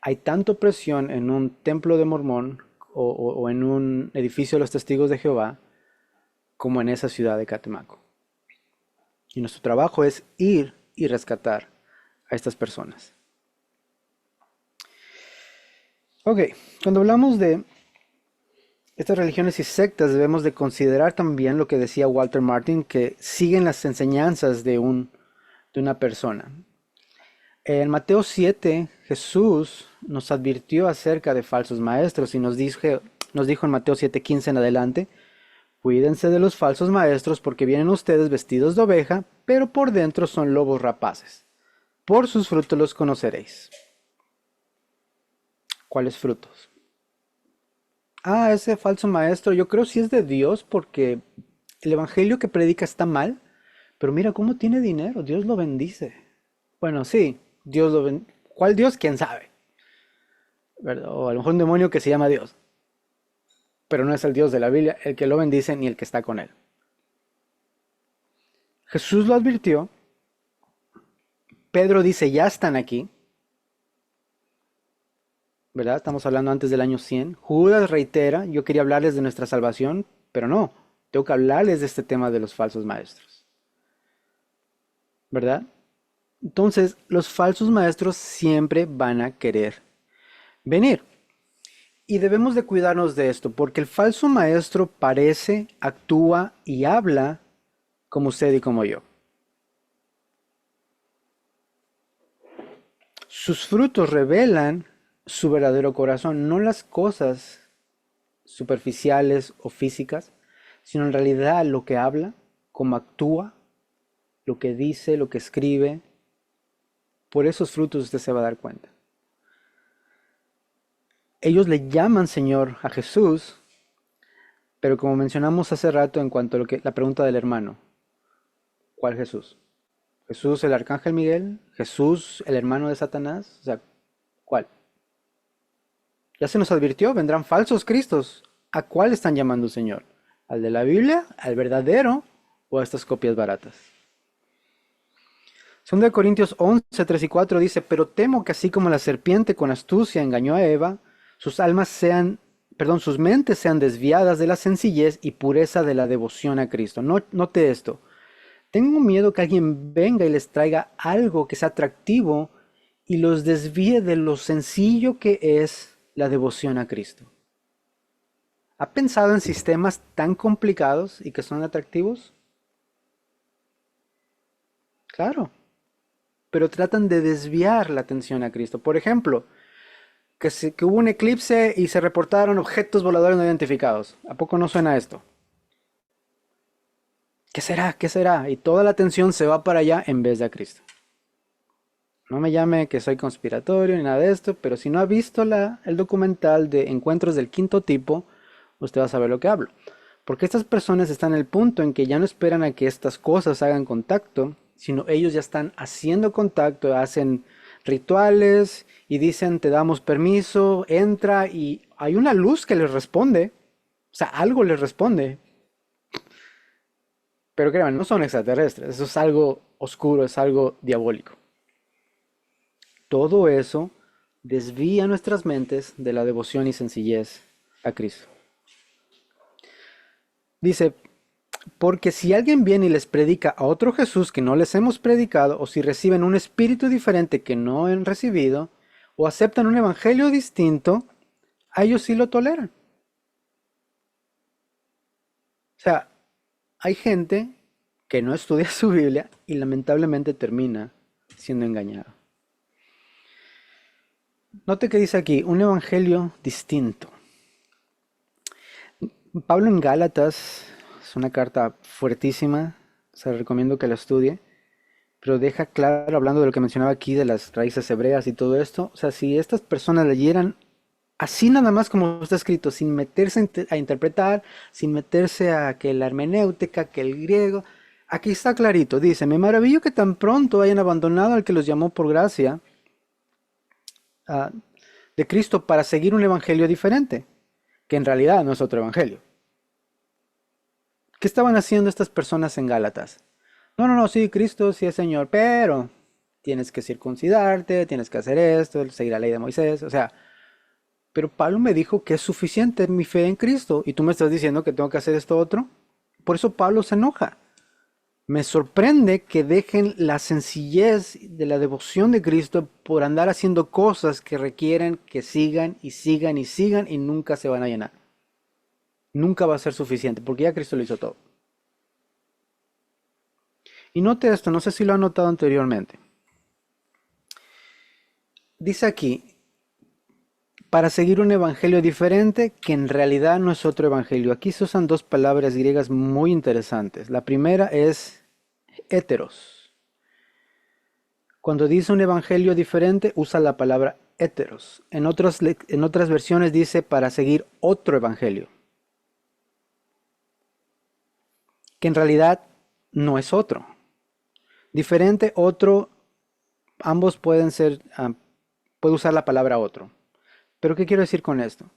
hay tanta presión en un templo de Mormón o en un edificio de los Testigos de Jehová como en esa ciudad de Catemaco. Y nuestro trabajo es ir y rescatar a estas personas. Ok, cuando hablamos de estas religiones y sectas debemos de considerar también lo que decía Walter Martin, que siguen las enseñanzas de una persona. En Mateo 7, Jesús nos advirtió acerca de falsos maestros y nos dijo en Mateo 7:15 en adelante, cuídense de los falsos maestros porque vienen ustedes vestidos de oveja, pero por dentro son lobos rapaces. Por sus frutos los conoceréis. ¿Cuáles frutos? Ese falso maestro, yo creo si es de Dios porque el evangelio que predica está mal, pero mira cómo tiene dinero, Dios lo bendice. Bueno, sí, Dios lo bendice. ¿Cuál Dios? ¿Quién sabe? ¿Verdad? O a lo mejor un demonio que se llama Dios. Pero no es el Dios de la Biblia el que lo bendice ni el que está con él. Jesús lo advirtió. Pedro dice, ya están aquí. ¿Verdad? Estamos hablando antes del año 100. Judas reitera, yo quería hablarles de nuestra salvación, pero no, tengo que hablarles de este tema de los falsos maestros. ¿Verdad? Entonces, los falsos maestros siempre van a querer venir. Y debemos de cuidarnos de esto, porque el falso maestro parece, actúa y habla como usted y como yo. Sus frutos revelan su verdadero corazón, no las cosas superficiales o físicas, sino en realidad lo que habla, cómo actúa, lo que dice, lo que escribe. Por esos frutos usted se va a dar cuenta. Ellos le llaman Señor a Jesús, pero como mencionamos hace rato en cuanto a la pregunta del hermano, ¿cuál Jesús? ¿Jesús el arcángel Miguel? ¿Jesús el hermano de Satanás? O sea, ¿cuál? Ya se nos advirtió, vendrán falsos cristos. ¿A cuál están llamando Señor? ¿Al de la Biblia? ¿Al verdadero? ¿O a estas copias baratas? 2 Corintios 11, 3 y 4 dice, pero temo que así como la serpiente con astucia engañó a Eva, sus mentes sean desviadas de la sencillez y pureza de la devoción a Cristo. Note esto. Tengo miedo que alguien venga y les traiga algo que sea atractivo y los desvíe de lo sencillo que es la devoción a Cristo. ¿Ha pensado en sistemas tan complicados y que son atractivos? Claro, pero tratan de desviar la atención a Cristo. Por ejemplo, que hubo un eclipse y se reportaron objetos voladores no identificados. ¿A poco no suena esto? ¿Qué será? ¿Qué será? Y toda la atención se va para allá en vez de a Cristo. No me llame que soy conspiratorio ni nada de esto, pero si no ha visto el documental de Encuentros del Quinto Tipo, usted va a saber lo que hablo. Porque estas personas están en el punto en que ya no esperan a que estas cosas hagan contacto, sino ellos ya están haciendo contacto, hacen rituales y dicen te damos permiso, entra y hay una luz que les responde, o sea, algo les responde. Pero créanme, no son extraterrestres, eso es algo oscuro, es algo diabólico. Todo eso desvía nuestras mentes de la devoción y sencillez a Cristo. Dice, porque si alguien viene y les predica a otro Jesús que no les hemos predicado, o si reciben un espíritu diferente que no han recibido, o aceptan un evangelio distinto, a ellos sí lo toleran. O sea, hay gente que no estudia su Biblia y lamentablemente termina siendo engañado. Note que dice aquí, un evangelio distinto. Pablo en Gálatas, es una carta fuertísima, se recomiendo que la estudie, pero deja claro, hablando de lo que mencionaba aquí, de las raíces hebreas y todo esto, o sea, si estas personas leyeran así nada más como está escrito, sin meterse a interpretar, sin meterse a que la hermenéutica, que el griego, aquí está clarito, dice, me maravillo que tan pronto hayan abandonado al que los llamó por gracia de Cristo para seguir un evangelio diferente, que en realidad no es otro evangelio. ¿Qué estaban haciendo estas personas en Gálatas? No, no, no, sí, Cristo sí es Señor, pero tienes que circuncidarte, tienes que hacer esto, seguir la ley de Moisés, o sea, pero Pablo me dijo que es suficiente mi fe en Cristo y tú me estás diciendo que tengo que hacer esto otro. Por eso Pablo se enoja. Me sorprende que dejen la sencillez de la devoción de Cristo por andar haciendo cosas que requieren que sigan y sigan y sigan y nunca se van a llenar. Nunca va a ser suficiente porque ya Cristo lo hizo todo. Y note esto, no sé si lo han notado anteriormente. Dice aquí, para seguir un evangelio diferente que en realidad no es otro evangelio. Aquí se usan dos palabras griegas muy interesantes. La primera es heteros. Cuando dice un evangelio diferente, usa la palabra heteros. En otras versiones dice para seguir otro evangelio, que en realidad no es otro. Diferente, otro, ambos pueden ser, puede usar la palabra otro. Pero ¿qué quiero decir con esto?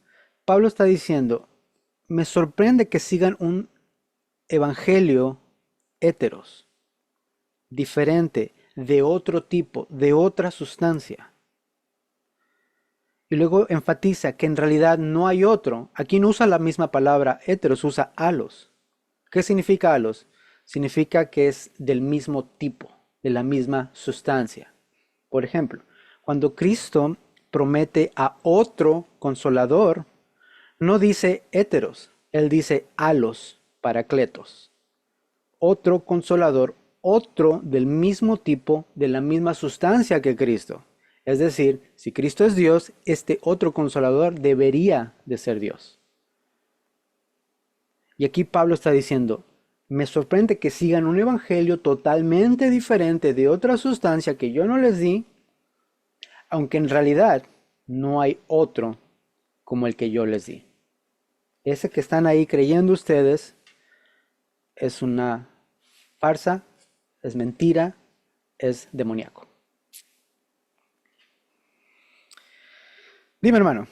Pablo está diciendo, me sorprende que sigan un evangelio heteros, diferente, de otro tipo, de otra sustancia. Y luego enfatiza que en realidad no hay otro. Aquí no usa la misma palabra heteros, usa alos. ¿Qué significa alos? Significa que es del mismo tipo, de la misma sustancia. Por ejemplo, cuando Cristo promete a otro consolador, no dice heteros, él dice alos, paracletos. Otro consolador, otro del mismo tipo, de la misma sustancia que Cristo. Es decir, si Cristo es Dios, este otro consolador debería de ser Dios. Y aquí Pablo está diciendo, me sorprende que sigan un evangelio totalmente diferente de otra sustancia que yo no les di, aunque en realidad no hay otro como el que yo les di. Ese que están ahí creyendo ustedes es una farsa, es mentira, es demoníaco. Dime, hermano,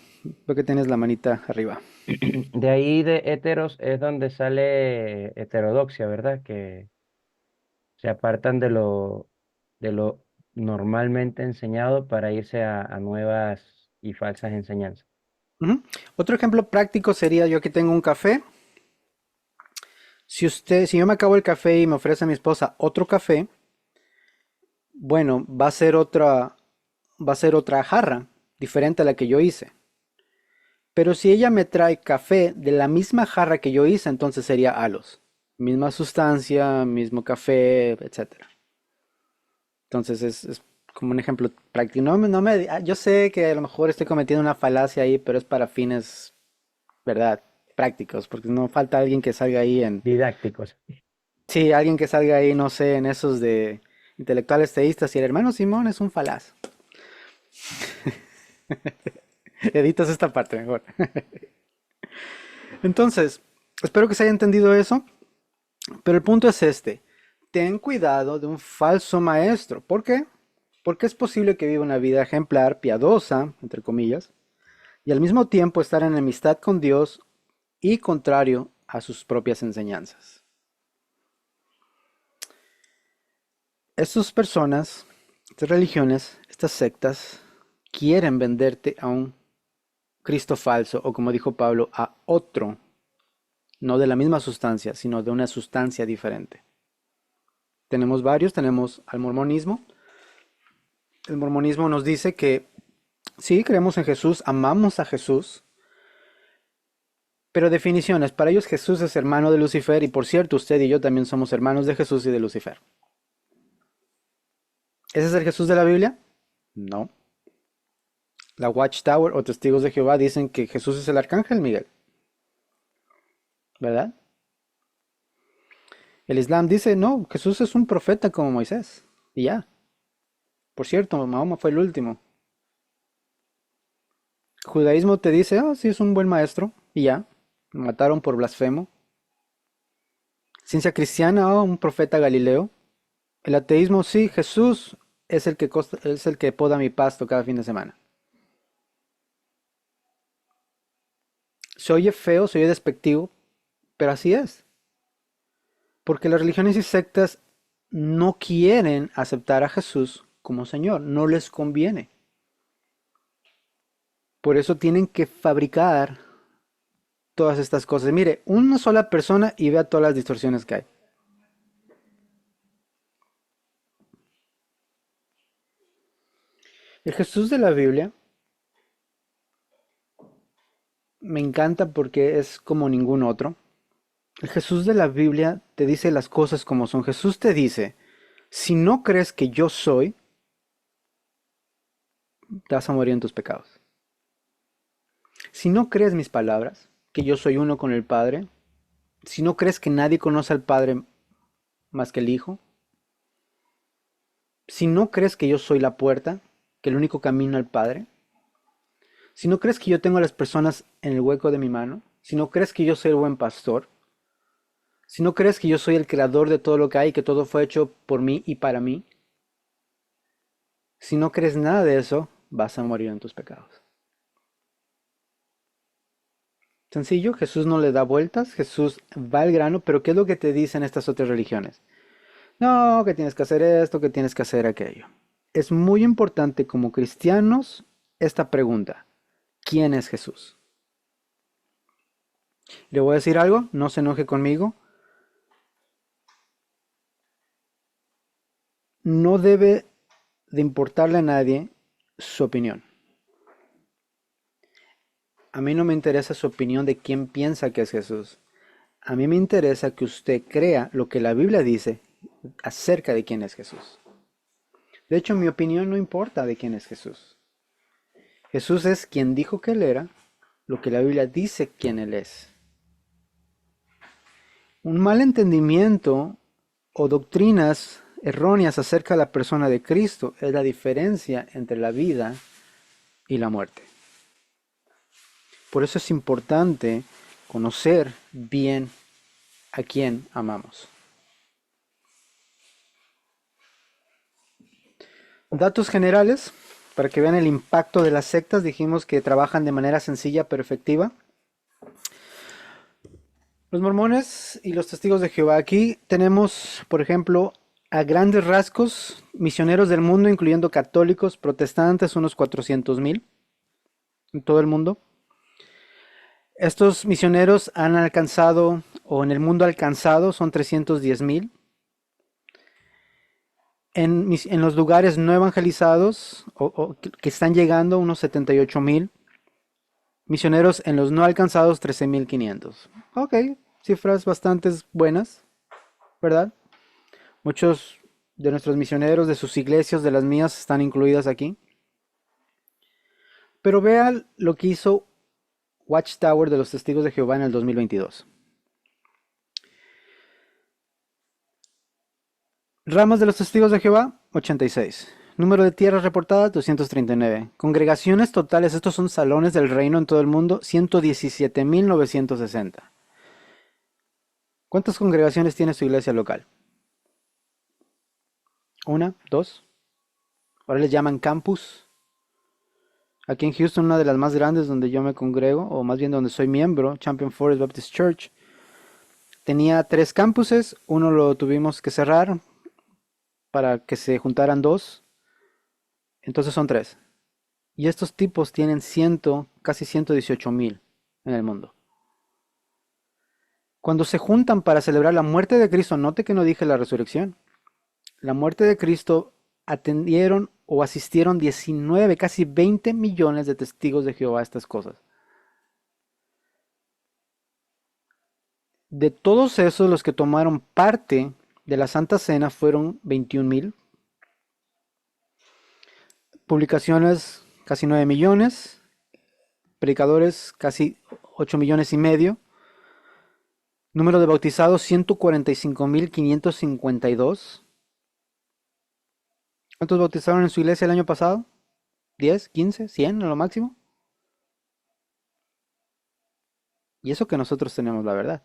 veo que tienes la manita arriba. De ahí de heteros es donde sale heterodoxia, ¿verdad? Que se apartan de lo normalmente enseñado para irse a nuevas y falsas enseñanzas. Ujú. Otro ejemplo práctico sería yo que tengo un café. Si yo me acabo el café y me ofrece a mi esposa otro café, bueno, va a ser otra jarra, diferente a la que yo hice. Pero si ella me trae café de la misma jarra que yo hice, entonces sería halos. Misma sustancia, mismo café, etcétera. Entonces es como un ejemplo práctico. Yo sé que a lo mejor estoy cometiendo una falacia ahí, pero es para fines, ¿verdad? Prácticos, porque no falta alguien que salga ahí en... Didácticos. Sí, alguien que salga ahí, no sé, en esos de intelectuales teístas y el hermano Simón es un falaz. Editas esta parte mejor. Entonces, espero que se haya entendido eso, pero el punto es este. Ten cuidado de un falso maestro. ¿Por qué? Porque es posible que viva una vida ejemplar, piadosa, entre comillas, y al mismo tiempo estar en amistad con Dios y contrario a sus propias enseñanzas. Estas personas, estas religiones, estas sectas, quieren venderte a un Cristo falso o como dijo Pablo, a otro, no de la misma sustancia, sino de una sustancia diferente. Tenemos varios, tenemos al mormonismo. El mormonismo nos dice que sí, creemos en Jesús, amamos a Jesús, pero definiciones, para ellos Jesús es hermano de Lucifer y por cierto, usted y yo también somos hermanos de Jesús y de Lucifer. ¿Ese es el Jesús de la Biblia? No. La Watchtower o Testigos de Jehová dicen que Jesús es el arcángel Miguel, ¿verdad? El Islam dice, no, Jesús es un profeta como Moisés. Y ya. Por cierto, Mahoma fue el último. El judaísmo te dice, ah, sí, es un buen maestro. Y ya. Lo mataron por blasfemo. Ciencia cristiana, oh, un profeta Galileo. El ateísmo, sí, Jesús es el que poda mi pasto cada fin de semana. Se oye feo, se oye despectivo, pero así es. Porque las religiones y sectas no quieren aceptar a Jesús como Señor, no les conviene. Por eso tienen que fabricar todas estas cosas. Mire, una sola persona y vea todas las distorsiones que hay. El Jesús de la Biblia me encanta porque es como ningún otro. El Jesús de la Biblia te dice las cosas como son. Jesús te dice, si no crees que yo soy, te vas a morir en tus pecados. Si no crees mis palabras, que yo soy uno con el Padre, si no crees que nadie conoce al Padre más que el Hijo, si no crees que yo soy la puerta, que el único camino al Padre, si no crees que yo tengo a las personas en el hueco de mi mano, si no crees que yo soy el buen pastor, si no crees que yo soy el creador de todo lo que hay, que todo fue hecho por mí y para mí, si no crees nada de eso, vas a morir en tus pecados. Sencillo, Jesús no le da vueltas, Jesús va al grano, pero ¿qué es lo que te dicen estas otras religiones? No, que tienes que hacer esto, que tienes que hacer aquello. Es muy importante como cristianos esta pregunta. ¿Quién es Jesús? Le voy a decir algo, no se enoje conmigo. No debe de importarle a nadie su opinión. A mí no me interesa su opinión de quién piensa que es Jesús. A mí me interesa que usted crea lo que la Biblia dice acerca de quién es Jesús. De hecho, mi opinión no importa de quién es Jesús. Jesús es quien dijo que Él era, lo que la Biblia dice quién Él es. Un mal entendimiento o doctrinas erróneas acerca de la persona de Cristo es la diferencia entre la vida y la muerte. Por eso es importante conocer bien a quién amamos. Datos generales, para que vean el impacto de las sectas, dijimos que trabajan de manera sencilla pero efectiva. Los mormones y los testigos de Jehová. Aquí tenemos, por ejemplo, a grandes rasgos, misioneros del mundo, incluyendo católicos, protestantes, unos 400,000 en todo el mundo. Estos misioneros han alcanzado, o en el mundo alcanzado, son 310,000. En los lugares no evangelizados, o que están llegando, unos 78,000. Misioneros en los no alcanzados, 13,500. Ok, cifras bastante buenas, ¿verdad? Muchos de nuestros misioneros, de sus iglesias, de las mías, están incluidas aquí. Pero vean lo que hizo Watchtower de los Testigos de Jehová en el 2022. Ramas de los Testigos de Jehová, 86. Número de tierras reportadas, 239. Congregaciones totales, estos son salones del reino en todo el mundo, 117,960. ¿Cuántas congregaciones tiene su iglesia local? ¿Una? ¿Dos? Ahora les llaman campus. Aquí en Houston, una de las más grandes donde yo me congrego, o más bien donde soy miembro, Champion Forest Baptist Church, tenía 3 campuses. Uno lo tuvimos que cerrar para que se juntaran 2. Entonces son 3. Y estos tipos tienen casi 118,000 en el mundo. Cuando se juntan para celebrar la muerte de Cristo, note que no dije la resurrección. La muerte de Cristo, atendieron o asistieron 19, casi 20 millones de testigos de Jehová a estas cosas. De todos esos, los que tomaron parte de la Santa Cena fueron 21,000. Publicaciones, casi 9 millones. Predicadores, casi 8,5 millones. Número de bautizados, 145,552. ¿Cuántos bautizaron en su iglesia el año pasado? ¿10, 15, 100 a lo máximo? Y eso que nosotros tenemos la verdad.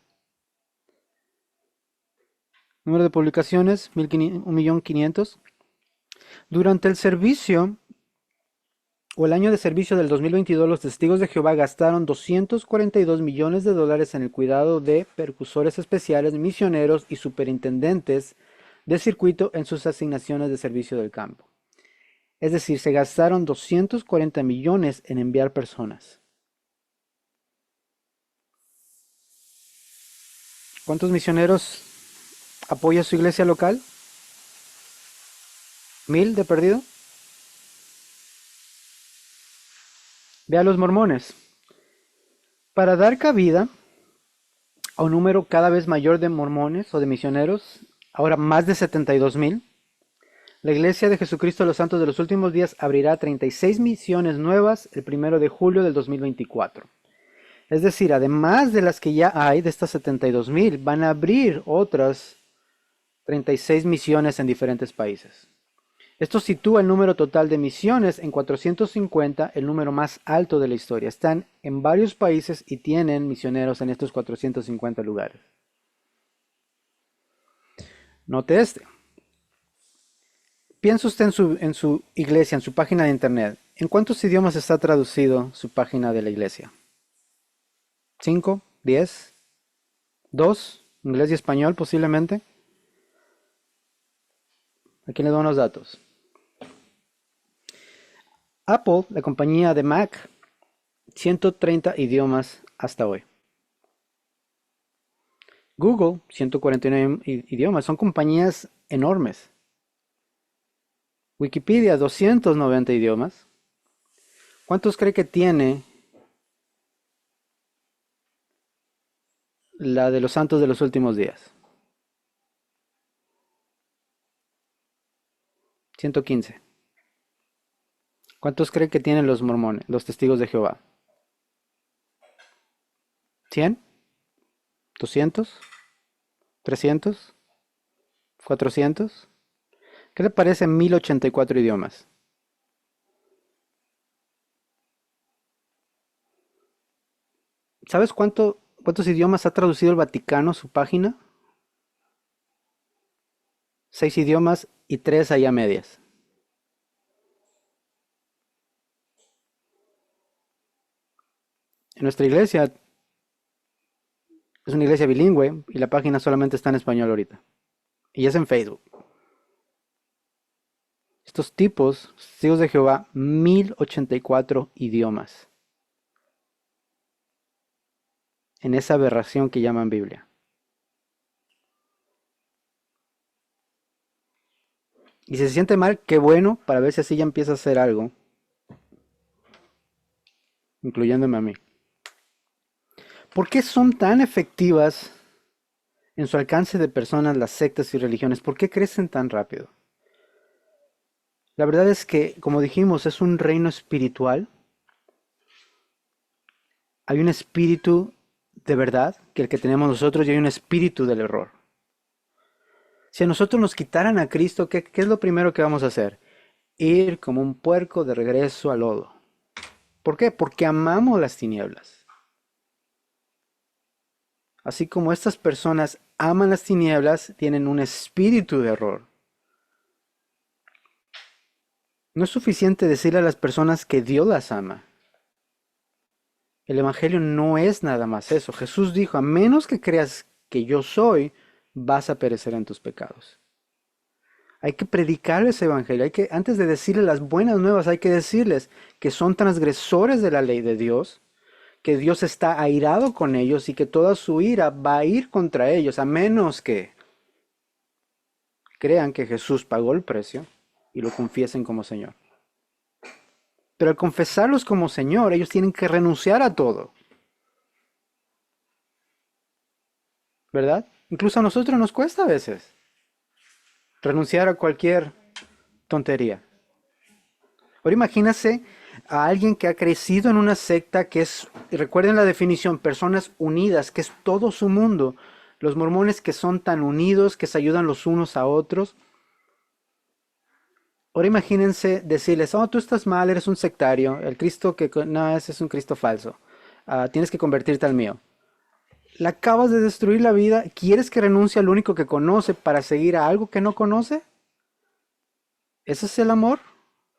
Número de publicaciones, 1,500,000. Durante el servicio, o el año de servicio del 2022, los testigos de Jehová gastaron 242 millones de dólares en el cuidado de percusores especiales, misioneros y superintendentes de circuito en sus asignaciones de servicio del campo. Es decir, se gastaron 240 millones en enviar personas. ¿Cuántos misioneros apoya su iglesia local? ¿1000 de perdido? Ve a los mormones. Para dar cabida a un número cada vez mayor de mormones o de misioneros, ahora más de 72,000, la Iglesia de Jesucristo de los Santos de los Últimos Días abrirá 36 misiones nuevas el 1 de julio del 2024. Es decir, además de las que ya hay, de estas 72,000, van a abrir otras 36 misiones en diferentes países. Esto sitúa el número total de misiones en 450, el número más alto de la historia. Están en varios países y tienen misioneros en estos 450 lugares. Note este. Piensa usted en su iglesia, en su página de internet. ¿En cuántos idiomas está traducido su página de la iglesia? ¿5? ¿10? ¿2? ¿Inglés y español posiblemente? Aquí le doy unos datos. Apple, la compañía de Mac, 130 idiomas hasta hoy. Google, 149 idiomas. Son compañías enormes. Wikipedia, 290 idiomas. ¿Cuántos cree que tiene la de los santos de los últimos días? 115. ¿Cuántos cree que tienen los mormones, los testigos de Jehová? ¿100? ¿200? ¿300? ¿400? ¿Qué le parece 1084 idiomas? ¿Sabes cuántos idiomas ha traducido el Vaticano a su página? 6 idiomas y 3 allá medias. En nuestra iglesia es una iglesia bilingüe y la página solamente está en español ahorita. Y es en Facebook. Estos tipos, testigos de Jehová, 1084 idiomas. En esa aberración que llaman Biblia. Y si se siente mal, qué bueno, para ver si así ya empieza a hacer algo. Incluyéndome a mí. ¿Por qué son tan efectivas en su alcance de personas las sectas y religiones? ¿Por qué crecen tan rápido? La verdad es que, como dijimos, es un reino espiritual. Hay un espíritu de verdad, que el que tenemos nosotros, y hay un espíritu del error. Si a nosotros nos quitaran a Cristo, ¿qué es lo primero que vamos a hacer? Ir como un puerco de regreso al lodo. ¿Por qué? Porque amamos las tinieblas. Así como estas personas aman las tinieblas, tienen un espíritu de error. No es suficiente decirle a las personas que Dios las ama. El Evangelio no es nada más eso. Jesús dijo, a menos que creas que yo soy, vas a perecer en tus pecados. Hay que predicar ese Evangelio. Antes de decirles las buenas nuevas, hay que decirles que son transgresores de la ley de Dios, que Dios está airado con ellos y que toda su ira va a ir contra ellos, a menos que crean que Jesús pagó el precio y lo confiesen como Señor. Pero al confesarlos como Señor, ellos tienen que renunciar a todo. ¿Verdad? Incluso a nosotros nos cuesta a veces renunciar a cualquier tontería. Ahora imagínese a alguien que ha crecido en una secta que es, y recuerden la definición, personas unidas, que es todo su mundo. Los mormones que son tan unidos, que se ayudan los unos a otros. Ahora imagínense decirles, oh, tú estás mal, eres un sectario, el Cristo que... No, ese es un Cristo falso. Tienes que convertirte al mío. Le acabas de destruir la vida, ¿quieres que renuncie al único que conoce para seguir a algo que no conoce? ¿Ese es el amor?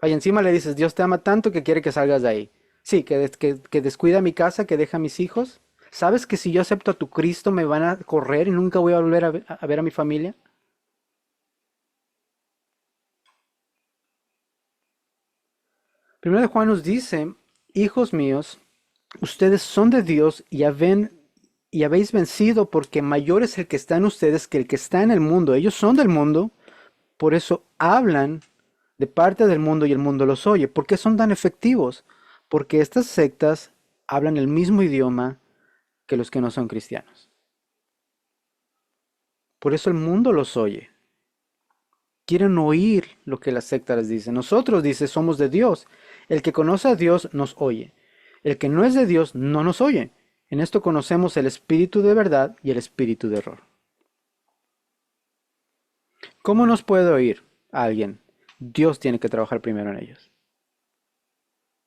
Vaya, encima le dices, Dios te ama tanto que quiere que salgas de ahí. Sí, que descuida mi casa, que deja a mis hijos. ¿Sabes que si yo acepto a tu Cristo me van a correr y nunca voy a volver a ver a mi familia? Primero de Juan nos dice, hijos míos, ustedes son de Dios y habéis vencido porque mayor es el que está en ustedes que el que está en el mundo. Ellos son del mundo, por eso hablan de parte del mundo y el mundo los oye. ¿Por qué son tan efectivos? Porque estas sectas hablan el mismo idioma que los que no son cristianos. Por eso el mundo los oye. Quieren oír lo que las sectas les dicen. Nosotros, dice, somos de Dios. El que conoce a Dios nos oye. El que no es de Dios no nos oye. En esto conocemos el espíritu de verdad y el espíritu de error. ¿Cómo nos puede oír alguien? Dios tiene que trabajar primero en ellos.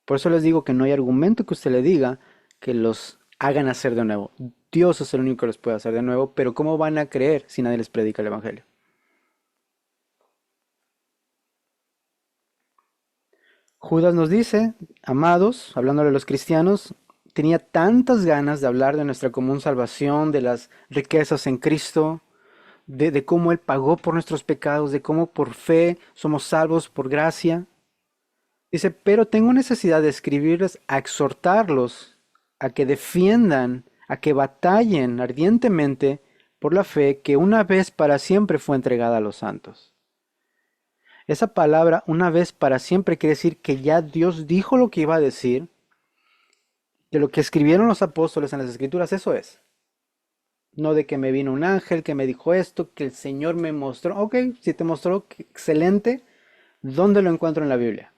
Por eso les digo que no hay argumento que usted le diga que los hagan hacer de nuevo. Dios es el único que los puede hacer de nuevo, pero ¿cómo van a creer si nadie les predica el Evangelio? Judas nos dice, amados, hablándole a los cristianos, tenía tantas ganas de hablar de nuestra común salvación, de las riquezas en Cristo, de cómo Él pagó por nuestros pecados, de cómo por fe somos salvos por gracia. Dice, pero tengo necesidad de escribirles a exhortarlos a que defiendan, a que batallen ardientemente por la fe que una vez para siempre fue entregada a los santos. Esa palabra, una vez para siempre, quiere decir que ya Dios dijo lo que iba a decir, de lo que escribieron los apóstoles en las Escrituras, eso es. No de que me vino un ángel que me dijo esto, que el Señor me mostró. Ok, si te mostró, excelente. ¿Dónde lo encuentro en la Biblia?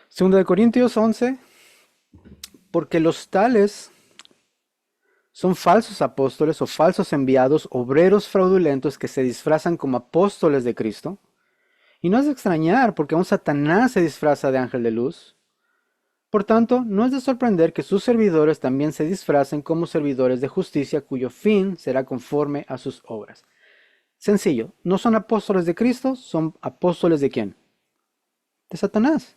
Segundo de Corintios 11, porque los tales son falsos apóstoles o falsos enviados, obreros fraudulentos que se disfrazan como apóstoles de Cristo. Y no es de extrañar, porque aún Satanás se disfraza de ángel de luz. Por tanto, no es de sorprender que sus servidores también se disfracen como servidores de justicia, cuyo fin será conforme a sus obras. Sencillo, no son apóstoles de Cristo, son apóstoles de ¿quién? De Satanás.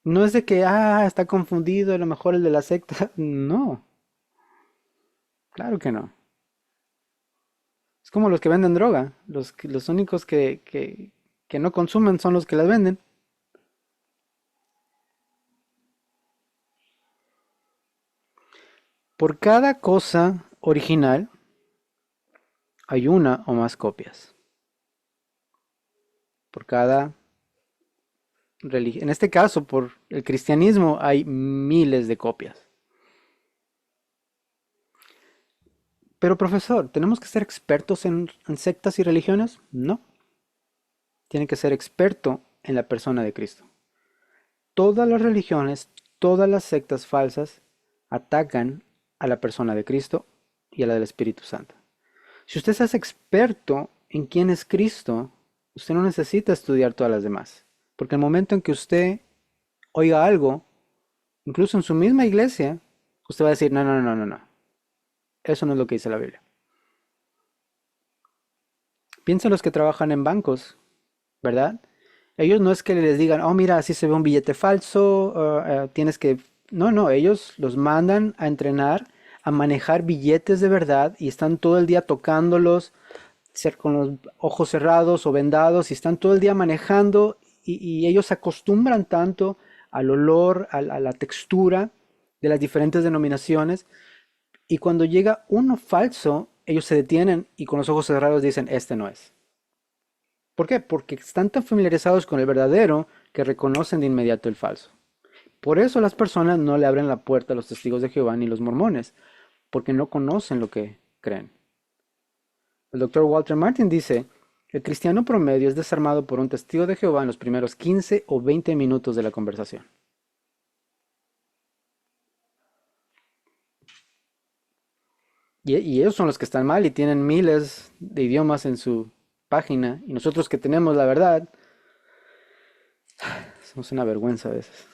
No es de que, está confundido, a lo mejor el de la secta. No, claro que no. Es como los que venden droga. Los únicos que no consumen son los que las venden. Por cada cosa original hay una o más copias. Por cada religión. En este caso, por el cristianismo hay miles de copias. Pero profesor, ¿tenemos que ser expertos en sectas y religiones? No. Tiene que ser experto en la persona de Cristo. Todas las religiones, todas las sectas falsas atacan a la persona de Cristo y a la del Espíritu Santo. Si usted se hace experto en quién es Cristo, usted no necesita estudiar todas las demás. Porque el momento en que usted oiga algo, incluso en su misma iglesia, usted va a decir, no, no, no, no, no. Eso no es lo que dice la Biblia. Piensa en los que trabajan en bancos, ¿verdad? Ellos no es que les digan, oh, mira, así se ve un billete falso, tienes que... No, no, ellos los mandan a entrenar, a manejar billetes de verdad y están todo el día tocándolos, con los ojos cerrados o vendados y están todo el día manejando y ellos se acostumbran tanto al olor, a la textura de las diferentes denominaciones y cuando llega uno falso, ellos se detienen y con los ojos cerrados dicen, este no es. ¿Por qué? Porque están tan familiarizados con el verdadero que reconocen de inmediato el falso. Por eso las personas no le abren la puerta a los testigos de Jehová ni los mormones, porque no conocen lo que creen. El doctor Walter Martin dice, el cristiano promedio es desarmado por un testigo de Jehová en los primeros 15 o 20 minutos de la conversación. Y ellos son los que están mal y tienen miles de idiomas en su página. Y nosotros que tenemos la verdad, somos una vergüenza a veces.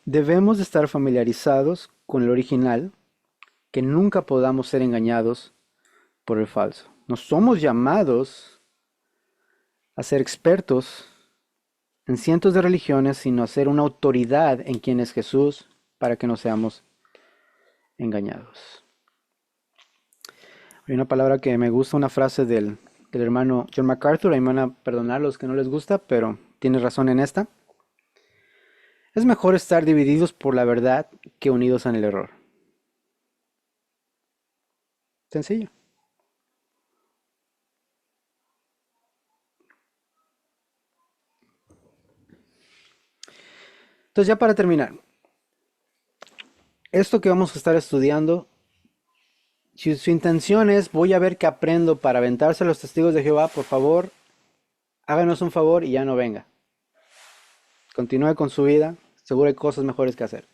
Debemos de estar familiarizados con el original que nunca podamos ser engañados por el falso. No somos llamados a ser expertos en cientos de religiones, sino a ser una autoridad en quien es Jesús para que no seamos engañados. Hay una palabra que me gusta, una frase del hermano John MacArthur, ahí me van a perdonar los que no les gusta, pero tiene razón en esta. Es mejor estar divididos por la verdad que unidos en el error. Sencillo. Entonces ya para terminar, esto que vamos a estar estudiando, si su intención es voy a ver qué aprendo para aventarse a los testigos de Jehová, por favor, háganos un favor y ya no venga. Continúe con su vida, seguro hay cosas mejores que hacer.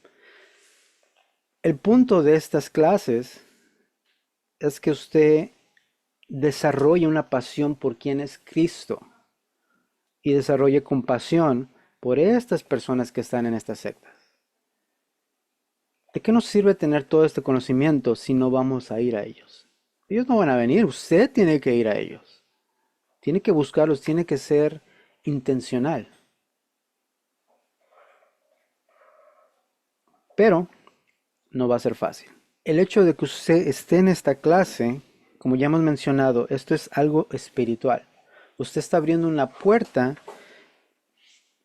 El punto de estas clases es que usted desarrolle una pasión por quien es Cristo y desarrolle compasión por estas personas que están en estas sectas. ¿De qué nos sirve tener todo este conocimiento si no vamos a ir a ellos? Ellos no van a venir, usted tiene que ir a ellos. Tiene que buscarlos, tiene que ser intencional. Pero no va a ser fácil. El hecho de que usted esté en esta clase, como ya hemos mencionado, esto es algo espiritual. Usted está abriendo una puerta.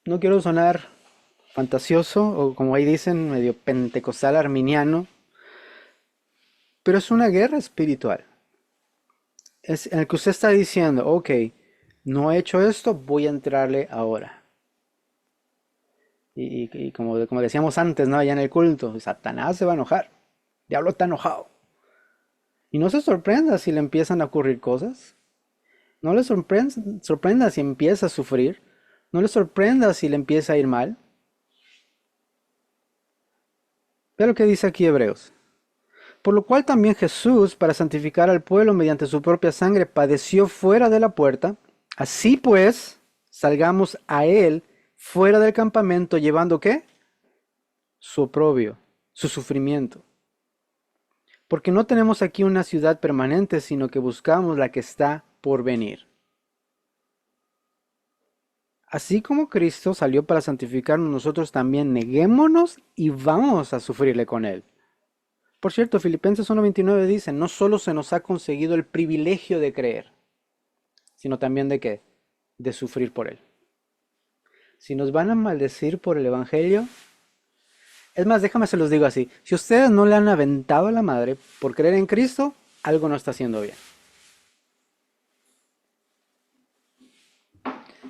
No quiero sonar fantasioso o como ahí dicen, medio pentecostal arminiano, pero es una guerra espiritual. Es en el que usted está diciendo, ok, no he hecho esto, voy a entrarle ahora. Y como decíamos antes, ¿no? Allá en el culto, Satanás se va a enojar. El diablo está enojado. Y no se sorprenda si le empiezan a ocurrir cosas. No le sorprenda si empieza a sufrir. No le sorprenda si le empieza a ir mal. Vea lo que dice aquí Hebreos. Por lo cual también Jesús, para santificar al pueblo mediante su propia sangre, padeció fuera de la puerta. Así pues, salgamos a él fuera del campamento, llevando ¿qué? Su oprobio, su sufrimiento. Porque no tenemos aquí una ciudad permanente, sino que buscamos la que está por venir. Así como Cristo salió para santificarnos, nosotros también neguémonos y vamos a sufrirle con él. Por cierto, Filipenses 1:29 dice, no solo se nos ha conseguido el privilegio de creer, sino también de ¿qué? De sufrir por él. Si nos van a maldecir por el Evangelio, es más, déjame se los digo así, si ustedes no le han aventado a la madre por creer en Cristo, algo no está haciendo bien.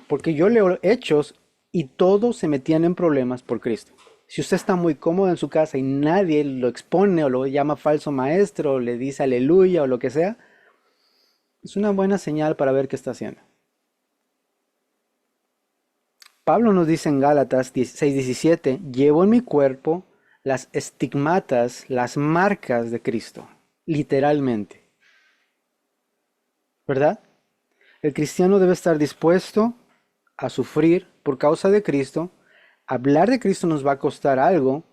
Porque yo leo hechos y todos se metían en problemas por Cristo. Si usted está muy cómodo en su casa y nadie lo expone o lo llama falso maestro o le dice aleluya o lo que sea, es una buena señal para ver qué está haciendo. Pablo nos dice en Gálatas 6:17, llevo en mi cuerpo las estigmatas, las marcas de Cristo, literalmente. ¿Verdad? El cristiano debe estar dispuesto a sufrir por causa de Cristo. Hablar de Cristo nos va a costar algo,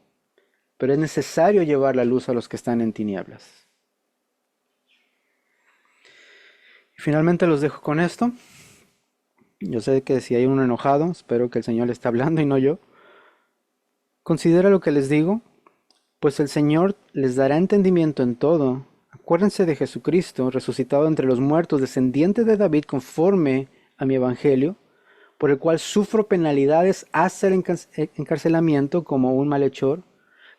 pero es necesario llevar la luz a los que están en tinieblas. Y finalmente los dejo con esto. Yo sé que si hay uno enojado, espero que el Señor le esté hablando y no yo. Considera lo que les digo, pues el Señor les dará entendimiento en todo. Acuérdense de Jesucristo, resucitado entre los muertos, descendiente de David conforme a mi evangelio, por el cual sufro penalidades hasta el encarcelamiento como un malhechor,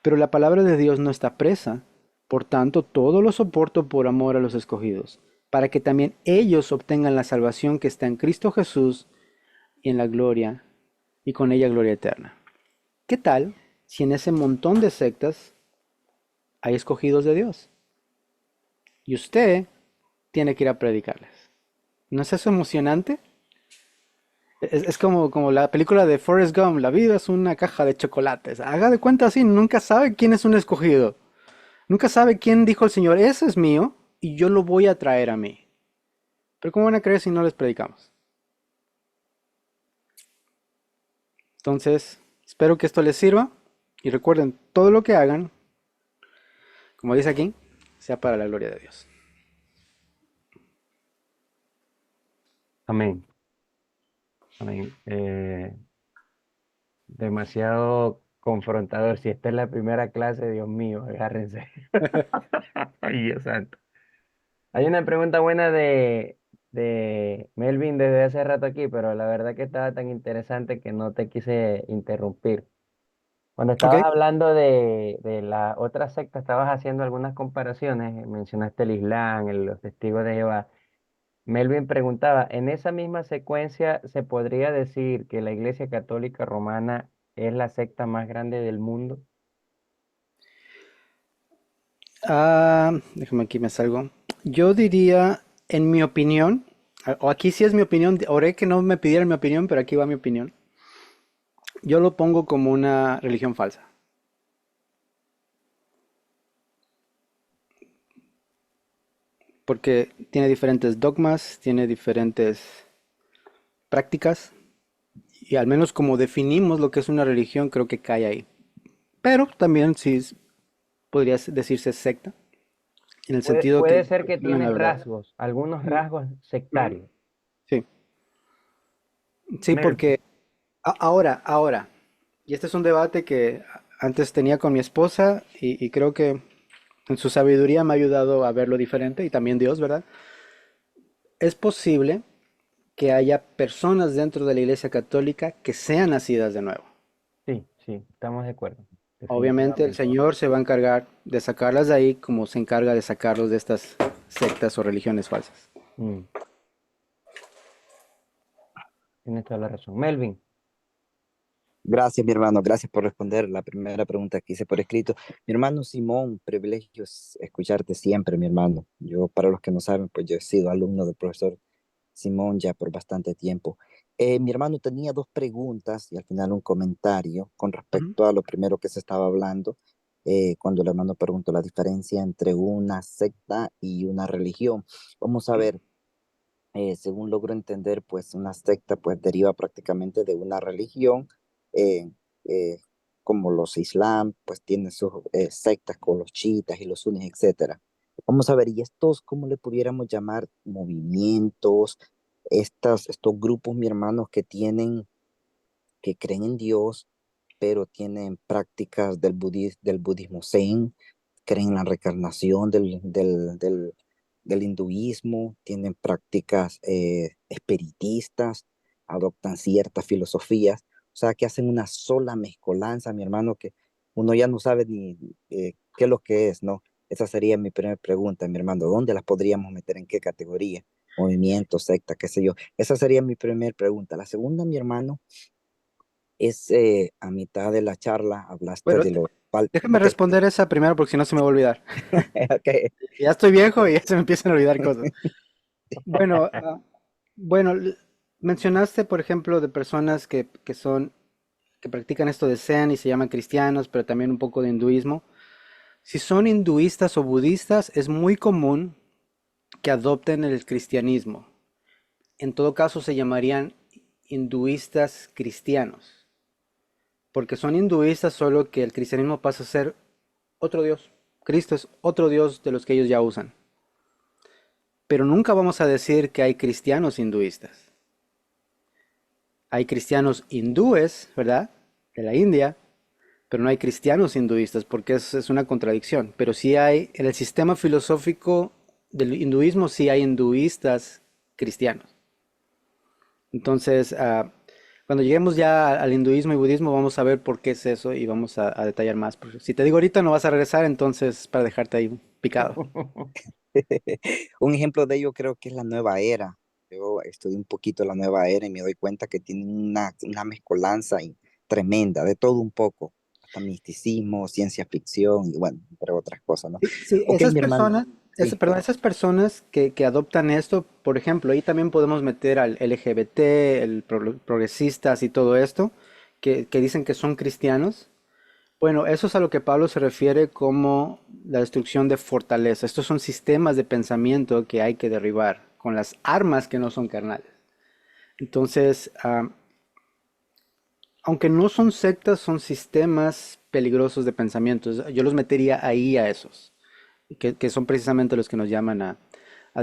pero la palabra de Dios no está presa. Por tanto, todo lo soporto por amor a los escogidos, para que también ellos obtengan la salvación que está en Cristo Jesús y en la gloria, y con ella gloria eterna. ¿Qué tal si en ese montón de sectas hay escogidos de Dios? Y usted tiene que ir a predicarles. ¿No es eso emocionante? Es como la película de Forrest Gump, la vida es una caja de chocolates. Haga de cuenta así, nunca sabe quién es un escogido. Nunca sabe quién dijo el Señor, ese es mío y yo lo voy a traer a mí. Pero ¿cómo van a creer si no les predicamos? Entonces, espero que esto les sirva y recuerden, todo lo que hagan, como dice aquí, sea para la gloria de Dios. Amén. Amén. Demasiado confrontador. Si esta es la primera clase, Dios mío, agárrense. Ay, Dios santo. Hay una pregunta buena de Melvin desde hace rato aquí, pero la verdad que estaba tan interesante que no te quise interrumpir. Cuando Ok. estabas hablando de la otra secta, estabas haciendo algunas comparaciones, mencionaste el Islam, los testigos de Jehová. Melvin preguntaba, ¿en esa misma secuencia se podría decir que la Iglesia Católica Romana es la secta más grande del mundo? Déjame aquí me salgo. Yo diría, en mi opinión, o aquí sí es mi opinión, oré que no me pidieran mi opinión, pero aquí va mi opinión. Yo lo pongo como una religión falsa, porque tiene diferentes dogmas, tiene diferentes prácticas, y al menos como definimos lo que es una religión, creo que cae ahí. Pero también sí podría decirse secta, en el sentido Puede que ser que cuestionan tiene la verdad. rasgos, algunos rasgos sectarios. Sí, sí, Melvin. porque ahora, y este es un debate que antes tenía con mi esposa y creo que en su sabiduría me ha ayudado a verlo diferente y también Dios, ¿verdad? Es posible que haya personas dentro de la Iglesia Católica que sean nacidas de nuevo. Sí, sí, estamos de acuerdo, Obviamente el definitivamente. Señor se va a encargar de sacarlas de ahí como se encarga de sacarlos de estas sectas o religiones falsas. Mm, tienes toda la razón. Melvin, Gracias, mi hermano. Gracias por responder la primera pregunta que hice por escrito. Mi hermano Simón, privilegio es escucharte siempre, mi hermano. Yo, para los que no saben, pues yo he sido alumno del profesor Simón ya por bastante tiempo. Mi hermano tenía dos preguntas y al final un comentario con Ujú. respecto a lo primero que se estaba hablando, cuando el hermano preguntó la diferencia entre una secta y una religión. Vamos a ver, según logro entender, pues una secta pues deriva prácticamente de una religión, eh, eh, como los islam, pues tienen sus sectas con los chiitas y los sunnis, etcétera. Vamos a ver, y estos, ¿cómo le pudiéramos llamar? Movimientos, estos grupos, mi hermano, que creen en Dios, pero tienen prácticas del budismo zen, creen en la reencarnación del hinduismo, tienen prácticas espiritistas, adoptan ciertas filosofías, o sea, que hacen una sola mezcolanza, mi hermano, que uno ya no sabe ni qué es lo que es, ¿no? Esa sería mi primera pregunta, mi hermano, ¿dónde las podríamos meter? ¿En qué categoría? Movimiento, secta, qué sé yo. Esa sería mi primera pregunta. La segunda, mi hermano, es a mitad de la charla, hablaste Bueno, de lo... déjame Ok, responder esa primero porque si no se me va a olvidar. ok. Ya estoy viejo y ya se me empiezan a olvidar cosas. Bueno, bueno, mencionaste, por ejemplo, de personas que practican esto de Zen y se llaman cristianos, pero también un poco de hinduismo. Si son hinduistas o budistas, es muy común que adopten el cristianismo. En todo caso, se llamarían hinduistas cristianos, porque son hinduistas, solo que el cristianismo pasa a ser otro dios. Cristo es otro dios de los que ellos ya usan. Pero nunca vamos a decir que hay cristianos hinduistas. Hay cristianos hindúes, ¿verdad? De la India, pero no hay cristianos hinduistas porque es una contradicción. Pero sí hay, en el sistema filosófico del hinduismo, sí hay hinduistas cristianos. Entonces, cuando lleguemos ya al hinduismo y budismo, vamos a ver por qué es eso y vamos a detallar más. Porque si te digo ahorita no vas a regresar, entonces para dejarte ahí picado. Un ejemplo de ello creo que es la nueva era. Yo estudié un poquito la nueva era y me doy cuenta que tiene una mezcolanza tremenda, de todo un poco, hasta misticismo, ciencia ficción y bueno, entre otras cosas, ¿no? Sí, sí, Ok, esas mi hermano, personas, sí, perdón, esas personas que adoptan esto, por ejemplo, ahí también podemos meter al LGBT, progresistas y todo esto, que dicen que son cristianos. Bueno, eso es a lo que Pablo se refiere como la destrucción de fortaleza. Estos son sistemas de pensamiento que hay que derribar con las armas que no son carnales. Entonces, aunque no son sectas, son sistemas peligrosos de pensamientos. Yo los metería ahí a esos. que son precisamente los que nos llaman a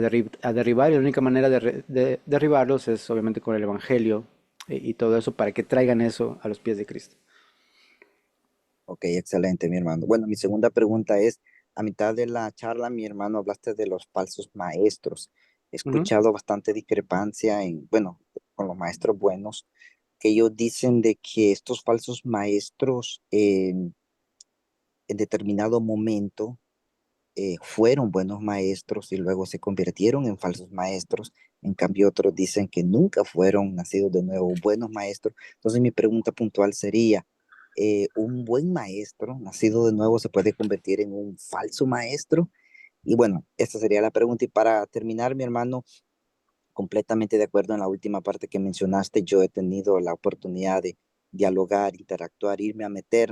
derribar, y la única manera de derribarlos es obviamente con el Evangelio y todo eso para que traigan eso a los pies de Cristo. Ok, excelente, mi hermano. Bueno, mi segunda pregunta es, a mitad de la charla, mi hermano, hablaste de los falsos maestros. He Ujú. escuchado bastante discrepancia en, bueno, con los maestros buenos, que ellos dicen de que estos falsos maestros en determinado momento fueron buenos maestros y luego se convirtieron en falsos maestros. En cambio, otros dicen que nunca fueron nacidos de nuevo buenos maestros. Entonces, mi pregunta puntual sería, ¿un buen maestro nacido de nuevo se puede convertir en un falso maestro? Y bueno, esta sería la pregunta. Y para terminar, mi hermano, completamente de acuerdo en la última parte que mencionaste. Yo he tenido la oportunidad de dialogar, interactuar, irme a meter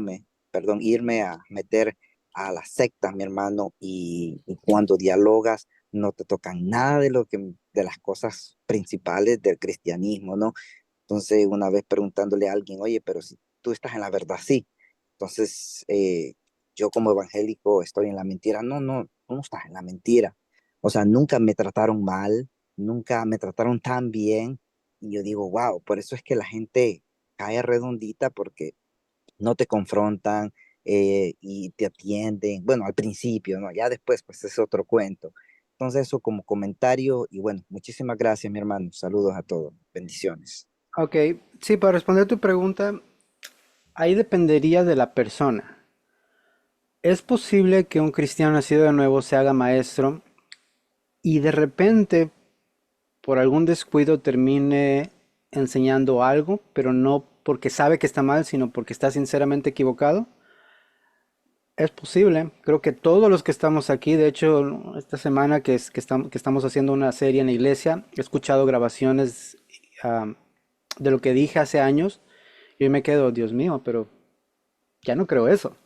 a la secta, mi hermano, y cuando dialogas no te tocan nada de las cosas principales del cristianismo, ¿no? Entonces, una vez preguntándole a alguien, oye, pero si tú estás en la verdad, sí. Entonces, yo como evangélico estoy en la mentira. No, no, tú no estás en la mentira. O sea, nunca me trataron mal, nunca me trataron tan bien. Y yo digo, wow, por eso es que la gente cae redondita porque no te confrontan y te atienden. Bueno, al principio, ¿no? Ya después, pues es otro cuento. Entonces, eso como comentario y bueno, muchísimas gracias, mi hermano. Saludos a todos. Bendiciones. Ok, sí, para responder tu pregunta, ahí dependería de la persona. Es posible que un cristiano nacido de nuevo se haga maestro y de repente, por algún descuido, termine enseñando algo, pero no porque sabe que está mal, sino porque está sinceramente equivocado. Es posible. Creo que todos los que estamos aquí, de hecho, esta semana que estamos haciendo una serie en la iglesia, he escuchado grabaciones ah, de lo que dije hace años y hoy me quedo, Dios mío, pero ya no creo eso.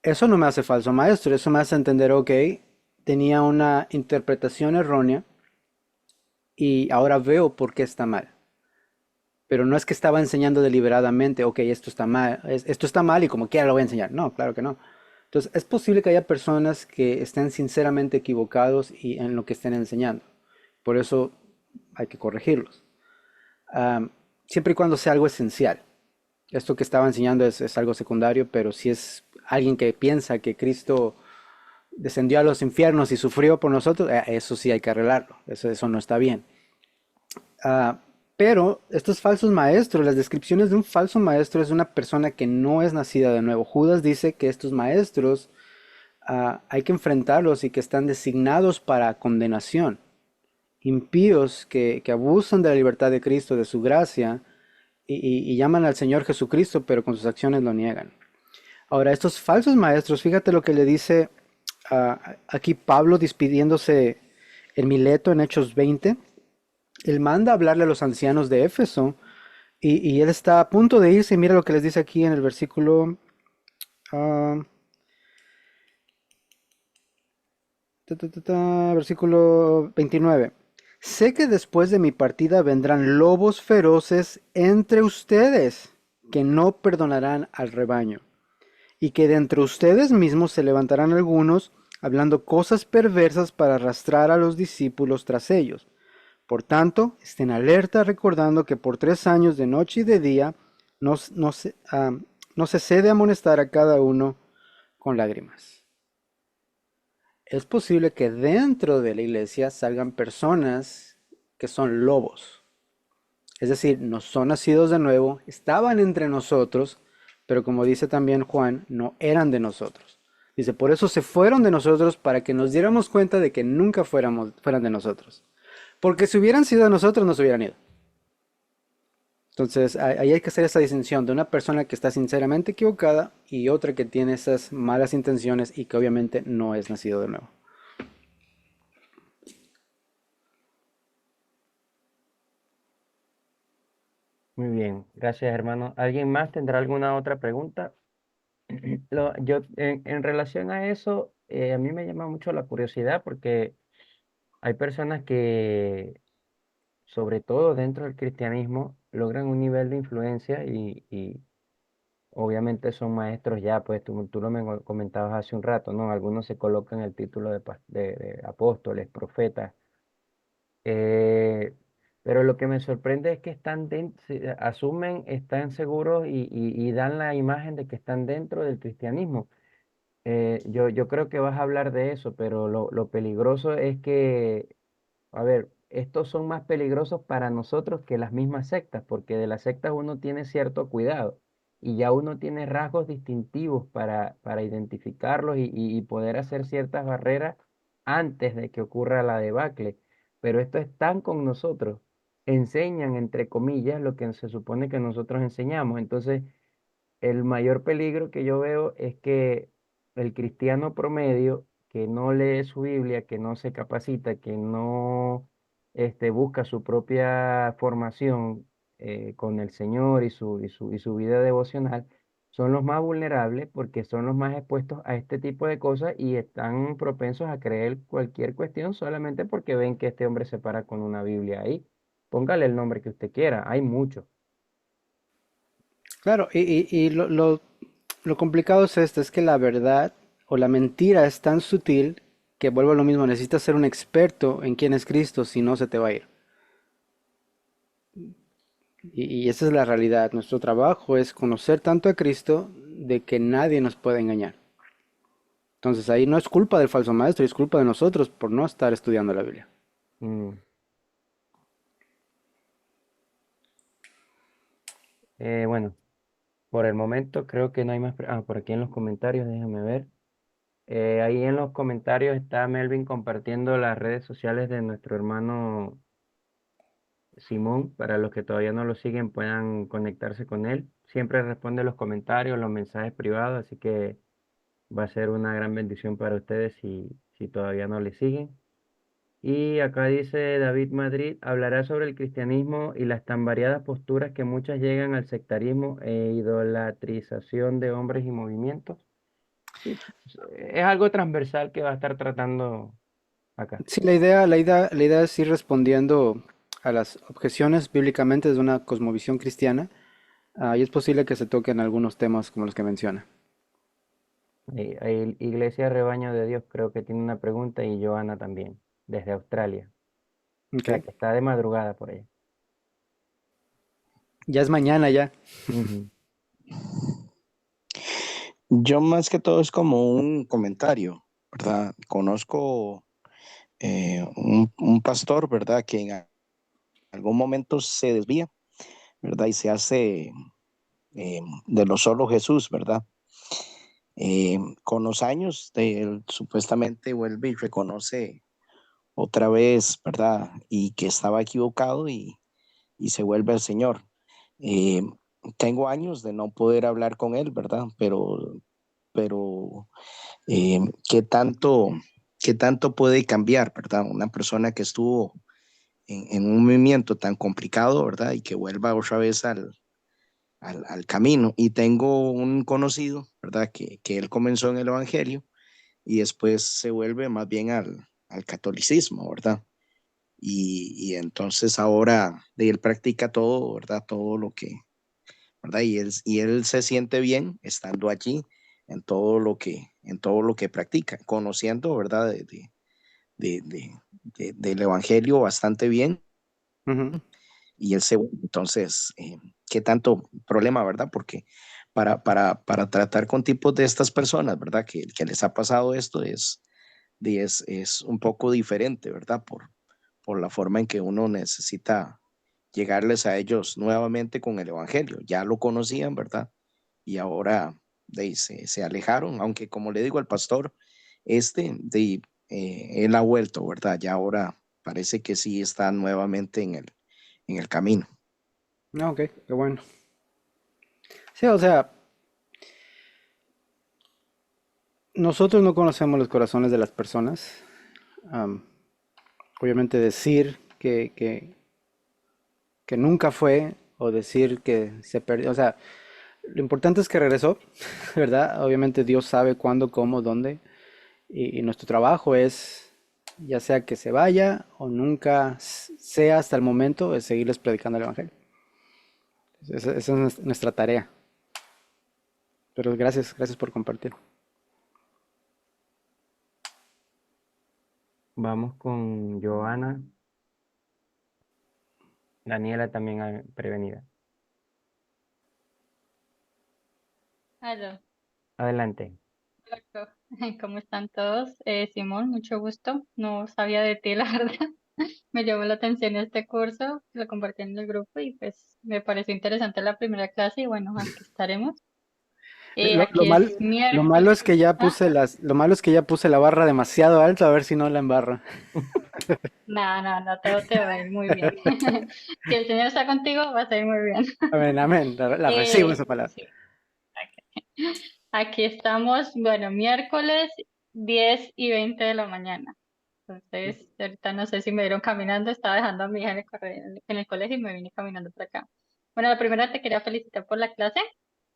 Eso no me hace falso maestro, eso me hace entender, ok, tenía una interpretación errónea y ahora veo por qué está mal. Pero no es que estaba enseñando deliberadamente, ok, esto está mal, esto está mal y como quiera lo voy a enseñar. No, claro que no. Entonces, es posible que haya personas que estén sinceramente equivocados y en lo que estén enseñando. Por eso hay que corregirlos. Am, Siempre y cuando sea algo esencial. Esto que estaba enseñando es algo secundario, pero si es alguien que piensa que Cristo descendió a los infiernos y sufrió por nosotros, eso sí hay que arreglarlo. Eso no está bien. Ah, pero estos falsos maestros, las descripciones de un falso maestro es una persona que no es nacida de nuevo. Judas dice que estos maestros hay que enfrentarlos y que están designados para condenación. Impíos que abusan de la libertad de Cristo, de su gracia, y llaman al Señor Jesucristo, pero con sus acciones lo niegan. Ahora, estos falsos maestros, fíjate lo que le dice aquí Pablo despidiéndose en Mileto en Hechos 20. Él manda a hablarle a los ancianos de Éfeso y él está a punto de irse. Mira lo que les dice aquí en el versículo, ah, versículo 29. Sé que después de mi partida vendrán lobos feroces entre ustedes que no perdonarán al rebaño, y que de entre ustedes mismos se levantarán algunos hablando cosas perversas para arrastrar a los discípulos tras ellos. Por tanto, estén alerta recordando que por 3 años de noche y de día no cesé de amonestar a cada uno con lágrimas. Es posible que dentro de la iglesia salgan personas que son lobos. Es decir, no son nacidos de nuevo, estaban entre nosotros, pero como dice también Juan, no eran de nosotros. Dice, por eso se fueron de nosotros para que nos diéramos cuenta de que nunca fueran de nosotros. Porque si hubieran sido de nosotros, nos hubieran ido. Entonces, ahí hay que hacer esa distinción de una persona que está sinceramente equivocada y otra que tiene esas malas intenciones y que obviamente no es nacido de nuevo. Muy bien, gracias hermano. ¿Alguien más tendrá alguna otra pregunta? Yo, en relación a eso, a mí me llama mucho la curiosidad porque hay personas que, sobre todo dentro del cristianismo, logran un nivel de influencia y obviamente son maestros ya, pues tú lo comentabas hace un rato, ¿no? Algunos se colocan el título de apóstoles, profetas, eh, pero lo que me sorprende es que asumen, están seguros y dan la imagen de que están dentro del cristianismo. Yo creo que vas a hablar de eso, pero lo peligroso es que, a ver, estos son más peligrosos para nosotros que las mismas sectas, porque de las sectas uno tiene cierto cuidado y ya uno tiene rasgos distintivos para identificarlos y poder hacer ciertas barreras antes de que ocurra la debacle. Pero esto están con nosotros, enseñan, entre comillas, lo que se supone que nosotros enseñamos. Entonces, el mayor peligro que yo veo es que el cristiano promedio que no lee su Biblia, que no se capacita, que no busca su propia formación con el Señor y su vida devocional, son los más vulnerables porque son los más expuestos a este tipo de cosas y están propensos a creer cualquier cuestión solamente porque ven que este hombre se para con una Biblia ahí. Póngale el nombre que usted quiera, hay muchos. Claro, y lo complicado es esto, es que la verdad o la mentira es tan sutil que vuelvo a lo mismo, necesitas ser un experto en quién es Cristo, si no se te va a ir. Y esa es la realidad. Nuestro trabajo es conocer tanto a Cristo de que nadie nos puede engañar. Entonces ahí no es culpa del falso maestro, es culpa de nosotros por no estar estudiando la Biblia. Mm. Bueno. Por el momento creo que no hay más. Por aquí en los comentarios, déjame ver. Ahí en los comentarios está Melvin compartiendo las redes sociales de nuestro hermano Simón. Para los que todavía no lo siguen, puedan conectarse con él. Siempre responde los comentarios, los mensajes privados, así que va a ser una gran bendición para ustedes si todavía no le siguen. Y acá dice David Madrid, hablará sobre el cristianismo y las tan variadas posturas que muchas llegan al sectarismo e idolatrización de hombres y movimientos. Sí, pues, es algo transversal que va a estar tratando acá. Sí, la idea es ir respondiendo a las objeciones bíblicamente desde una cosmovisión cristiana, y es posible que se toquen algunos temas como los que menciona. Iglesia Rebaño de Dios creo que tiene una pregunta y Joana también, desde Australia. O Ok. sea que está de madrugada por allá. Ya es mañana ya. Ujú. Yo más que todo es como un comentario, ¿verdad? Conozco un pastor, ¿verdad? Que en algún momento se desvía, ¿verdad? Y se hace de lo solo Jesús, ¿verdad? Con los años, él supuestamente vuelve y reconoce otra vez, ¿verdad? Y que estaba equivocado y se vuelve al Señor. Eh, Tengo años de no poder hablar con él, ¿verdad? Pero eh, ¿qué tanto, qué tanto puede cambiar, ¿verdad? Una persona que estuvo en un movimiento tan complicado, ¿verdad? Y que vuelva otra vez al camino. Y tengo un conocido, ¿verdad? Que él comenzó en el Evangelio y después se vuelve más bien al catolicismo, ¿verdad? Y entonces ahora de él practica todo, ¿verdad? Todo lo que, ¿verdad? Y él se siente bien estando allí en todo lo que practica, conociendo, ¿verdad? De- de- del Evangelio bastante bien Ujú. y él entonces, ¿qué tanto problema, verdad? Porque para tratar con tipos de estas personas, ¿verdad? Que les ha pasado esto es un poco diferente, ¿verdad? Por la forma en que uno necesita llegarles a ellos nuevamente con el Evangelio. Ya lo conocían, ¿verdad? Y ahora se alejaron, aunque como le digo al pastor, él ha vuelto, ¿verdad? Ya ahora parece que sí está nuevamente en el camino. Ah, ok, qué bueno. Sí, o sea, nosotros no conocemos los corazones de las personas. Am, Obviamente decir que nunca fue o decir que se perdió, o sea, lo importante es que regresó, ¿verdad? Obviamente Dios sabe cuándo, cómo, dónde, y nuestro trabajo es, ya sea que se vaya o nunca sea hasta el momento, es seguirles predicando el Evangelio. Esa es nuestra tarea. Pero gracias, gracias por compartir. Vamos con Joana. Daniela también prevenida. Aló, Adelante. hola, ¿cómo están todos? Simón, mucho gusto. No sabía de ti, la verdad. Me llamó la atención este curso, lo compartí en el grupo y pues me pareció interesante la primera clase y bueno, aquí estaremos. Lo, lo Aquí mal- es lo malo miércoles. es que ya Ah, puse lo malo es que ya puse la barra demasiado alta, a ver si no la embarro. no, no, no, todo te va a ir muy bien. Si el Señor está contigo, vas a ir muy bien. Amén, amén. La recibo esa palabra. Sí, aquí estamos, bueno, miércoles 10:20 de la mañana. Entonces, ahorita no sé si me vieron caminando, estaba dejando a mi hija en el colegio y me vine caminando por acá. Bueno, la primera te quería felicitar por la clase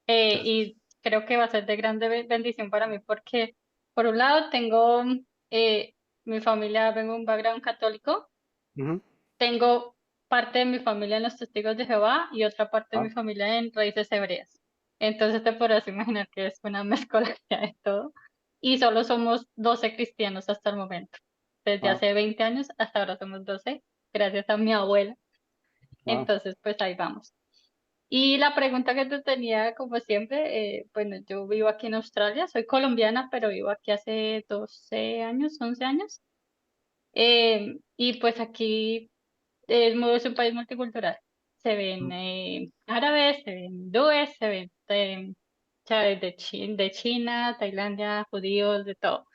y creo que va a ser de grande bendición para mí porque, por un lado, tengo eh, mi familia, vengo de un background católico, Ujú. tengo parte de mi familia en los Testigos de Jehová y otra parte de Ah, mi familia en Raíces Hebreas. Entonces te podrás imaginar que es una mezcolanza de todo. Y solo somos 12 cristianos hasta el momento. Desde wow, hace 20 años hasta ahora somos 12 gracias a mi abuela. wow. Entonces, pues ahí vamos. Y la pregunta que te tenía, como siempre, bueno, yo vivo aquí en Australia, soy colombiana, pero vivo aquí hace 12 años, 11 años. Y pues aquí es un país multicultural. Se ven árabes, se ven hindúes, se ven ¿sabes? De China, Tailandia, judíos, de todo.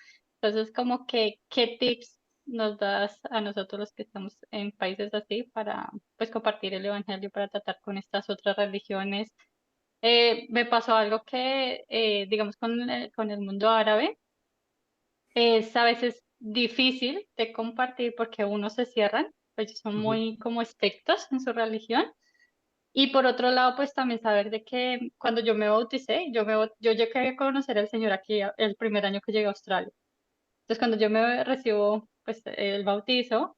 Entonces, como que, ¿qué tips nos das a nosotros los que estamos en países así para pues compartir el evangelio, para tratar con estas otras religiones? Me pasó algo que, digamos, con el mundo árabe, es a veces difícil de compartir porque unos se cierran, pues son Ujú. muy como estrictos en su religión. Y por otro lado, pues también saber de que cuando yo me bauticé, yo llegué a conocer al Señor aquí el primer año que llegué a Australia. Entonces, cuando yo me recibo pues el bautizo,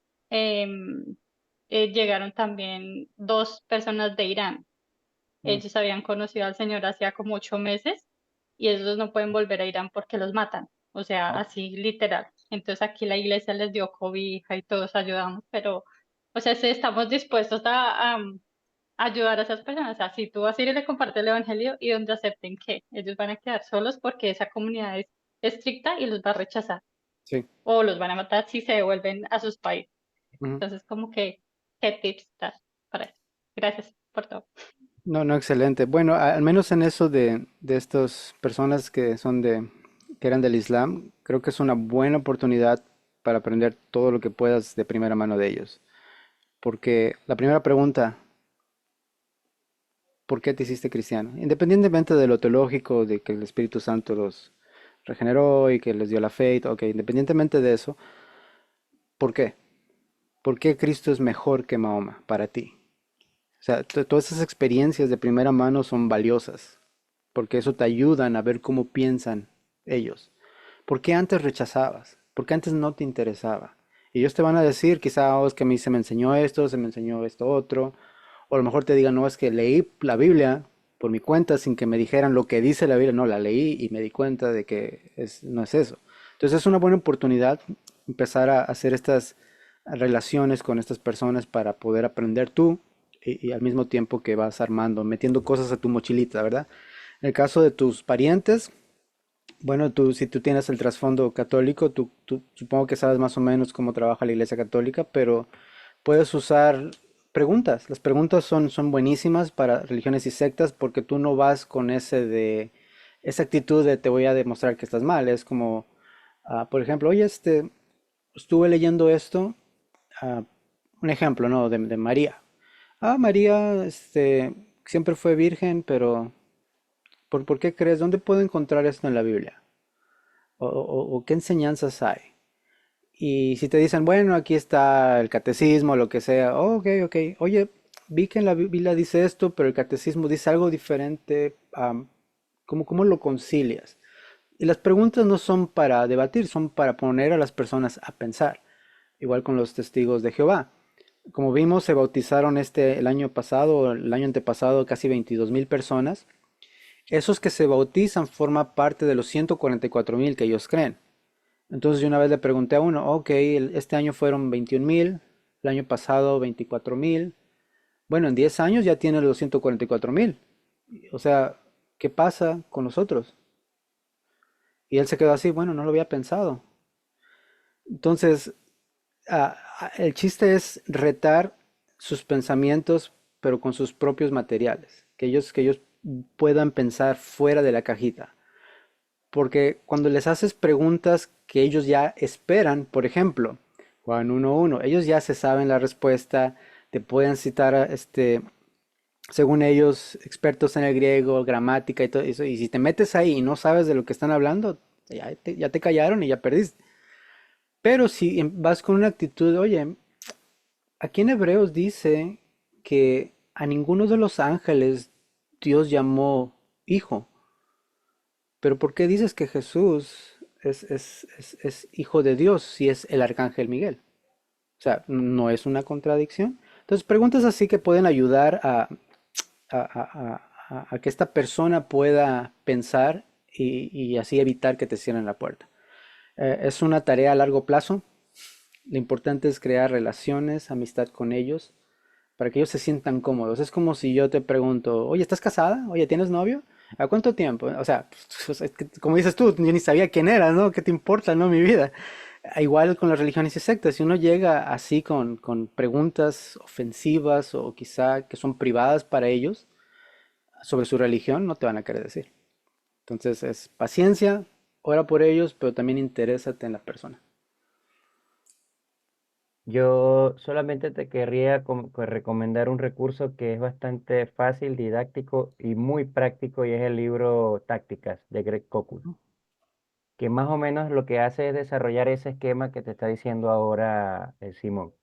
llegaron también dos personas de Irán. Mm. Ellos habían conocido al Señor hacía como 8 meses y ellos no pueden volver a Irán porque los matan, o sea, Ah, así literal. Entonces aquí la iglesia les dio cobija y todos ayudamos, pero, o sea, sí estamos dispuestos a ayudar a esas personas. O sea, si tú vas a ir y le compartes el evangelio y donde acepten que ellos van a quedar solos porque esa comunidad es estricta y los va a rechazar sí. o los van a matar si se devuelven a sus países. Ujú. Entonces, como que, ¿qué tips das para eso? Gracias por todo. No, no, excelente. Bueno, al menos en eso de estas personas que son que eran del Islam, creo que es una buena oportunidad para aprender todo lo que puedas de primera mano de ellos. Porque la primera pregunta, ¿por qué te hiciste cristiano? Independientemente de lo teológico, de que el Espíritu Santo los regeneró y que les dio la fe, ok, independientemente de eso, ¿por qué? ¿Por qué Cristo es mejor que Mahoma para ti? O sea, todas esas experiencias de primera mano son valiosas, porque eso te ayudan a ver cómo piensan ellos. ¿Por qué antes rechazabas? ¿Por qué antes no te interesaba? Y ellos te van a decir, quizá, oh, es que a mí se me enseñó esto, se me enseñó esto otro, o a lo mejor te digan, no, es que leí la Biblia por mi cuenta sin que me dijeran lo que dice la Biblia, no, la leí y me di cuenta de que no es eso. Entonces es una buena oportunidad empezar a hacer estas relaciones con estas personas para poder aprender tú y al mismo tiempo que vas armando, metiendo cosas a tu mochilita, ¿verdad? En el caso de tus parientes, bueno, si tú tienes el trasfondo católico, tú supongo que sabes más o menos cómo trabaja la Iglesia Católica, pero puedes usar preguntas. Las preguntas son buenísimas para religiones y sectas porque tú no vas con esa actitud de te voy a demostrar que estás mal. Es como, por ejemplo, oye, estuve leyendo esto, ah, un ejemplo, ¿no? De María. María, siempre fue virgen, pero ¿por qué crees? ¿Dónde puedo encontrar esto en la Biblia? ¿O qué enseñanzas hay? Y si te dicen, bueno, aquí está el catecismo, lo que sea, oh, ok, ok. Oye, vi que en la Biblia dice esto, pero el catecismo dice algo diferente. ¿Cómo lo concilias? Y las preguntas no son para debatir, son para poner a las personas a pensar. Igual con los testigos de Jehová. Como vimos, se bautizaron el año pasado, el año antepasado, casi 22,000 personas. Esos que se bautizan forman parte de los 144,000 que ellos creen. Entonces yo una vez le pregunté a uno, ok, este año fueron 21,000, el año pasado 24,000. Bueno, en 10 años ya tiene los 144,000. O sea, ¿qué pasa con nosotros? Y él se quedó así, bueno, no lo había pensado. Entonces, el chiste es retar sus pensamientos, pero con sus propios materiales, que ellos puedan pensar fuera de la cajita. Porque cuando les haces preguntas que ellos ya esperan, por ejemplo, Juan 1:1, ellos ya se saben la respuesta, te pueden citar según ellos, expertos en el griego, gramática y todo eso, y si te metes ahí y no sabes de lo que están hablando, ya te callaron y ya perdiste. Pero si vas con una actitud, oye, aquí en Hebreos dice que a ninguno de los ángeles Dios llamó hijo, pero ¿por qué dices que Jesús es hijo de Dios si es el arcángel Miguel? O sea, no es una contradicción. Entonces, preguntas así que pueden ayudar a que esta persona pueda pensar y así evitar que te cierren la puerta. Es una tarea a largo plazo. Lo importante es crear relaciones, amistad con ellos, para que ellos se sientan cómodos. Es como si yo te pregunto, oye, ¿estás casada? Oye, ¿tienes novio? ¿A cuánto tiempo? O sea, pues, es que, como dices tú, yo ni sabía quién eras, ¿no? ¿Qué te importa, no? Mi vida. Igual con las religiones y sectas, si uno llega así con preguntas ofensivas o quizá que son privadas para ellos sobre su religión, no te van a querer decir. Entonces es paciencia, ora por ellos, pero también interésate en la persona. Yo solamente te querría recomendar un recurso que es bastante fácil, didáctico y muy práctico y es el libro Tácticas de Greg Cockle, que más o menos lo que hace es desarrollar ese esquema que te está diciendo ahora Simón.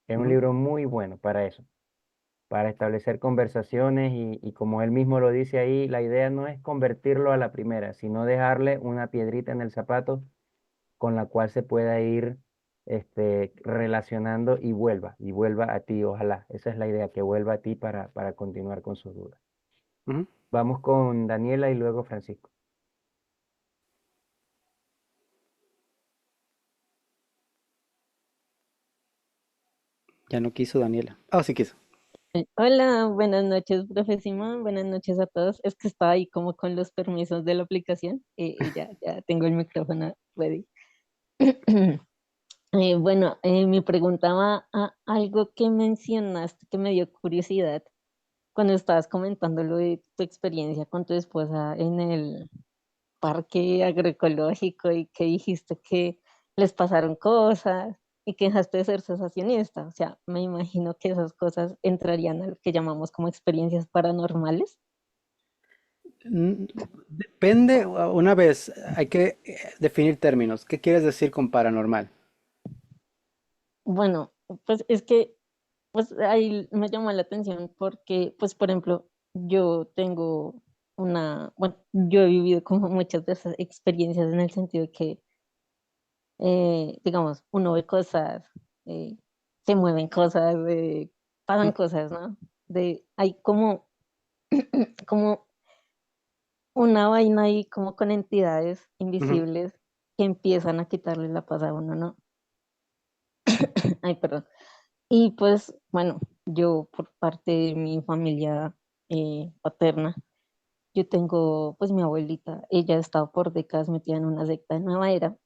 Es un Ujú, libro muy bueno para eso, para establecer conversaciones y como él mismo lo dice ahí, la idea no es convertirlo a la primera, sino dejarle una piedrita en el zapato con la cual se pueda ir relacionando y vuelva a ti, ojalá. Esa es la idea, que vuelva a ti para continuar con sus dudas. ujú. Vamos con Daniela y luego Francisco. Ya no quiso Daniela. Ah, sí quiso. Hola, buenas noches, profe Simón, buenas noches a todos. Es que estaba ahí como con los permisos de la aplicación y ya tengo el micrófono ready. Bueno, me preguntaba algo que mencionaste que me dio curiosidad cuando estabas comentando lo de tu experiencia con tu esposa en el parque agroecológico y que dijiste que les pasaron cosas y que dejaste de ser sensacionista. O sea, me imagino que esas cosas entrarían a lo que llamamos como experiencias paranormales. Depende, una vez, hay que definir términos. ¿Qué quieres decir con paranormal? Bueno, pues es que pues ahí me llamó la atención porque, pues por ejemplo, yo tengo bueno, yo he vivido como muchas de esas experiencias en el sentido de que digamos, uno ve cosas, eh, se mueven cosas, pasan cosas, ¿no? Hay como una vaina ahí como con entidades Ujú, invisibles que empiezan a quitarle la paz a uno, ¿no? Ay, perdón. Y pues, bueno, yo por parte de mi familia paterna, yo tengo pues mi abuelita, ella ha estado por décadas metida en una secta de Nueva Era.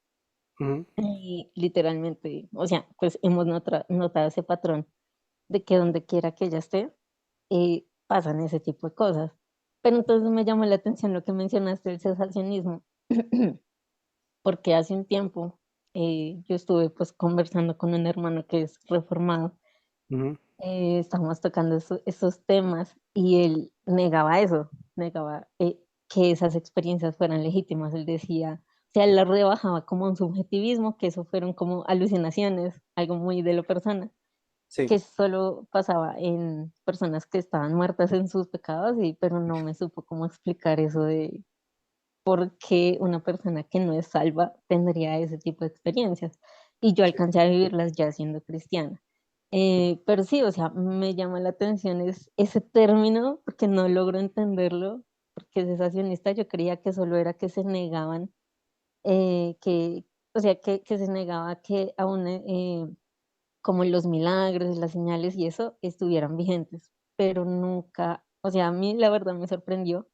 ujú, Y literalmente, o sea, pues hemos notado ese patrón de que donde quiera que ella esté, pasan ese tipo de cosas. Pero entonces me llamó la atención lo que mencionaste del cesacionismo, porque hace un tiempo yo estuve pues conversando con un hermano que es reformado, ujú, estábamos tocando esos temas y él negaba eso, negaba que esas experiencias fueran legítimas. Él decía, o sea, él la rebajaba como un subjetivismo, que eso fueron como alucinaciones, algo muy de lo persona, sí. que solo pasaba en personas que estaban muertas en sus pecados, pero no me supo cómo explicar eso de por qué una persona que no es salva tendría ese tipo de experiencias. Y yo alcancé a vivirlas ya siendo cristiana. Pero sí, o sea, me llama la atención ese término porque no logro entenderlo porque cesacionista yo creía que solo era que se negaban, o sea, que se negaba que aún como los milagros, las señales y eso estuvieran vigentes, pero nunca, o sea, a mí la verdad me sorprendió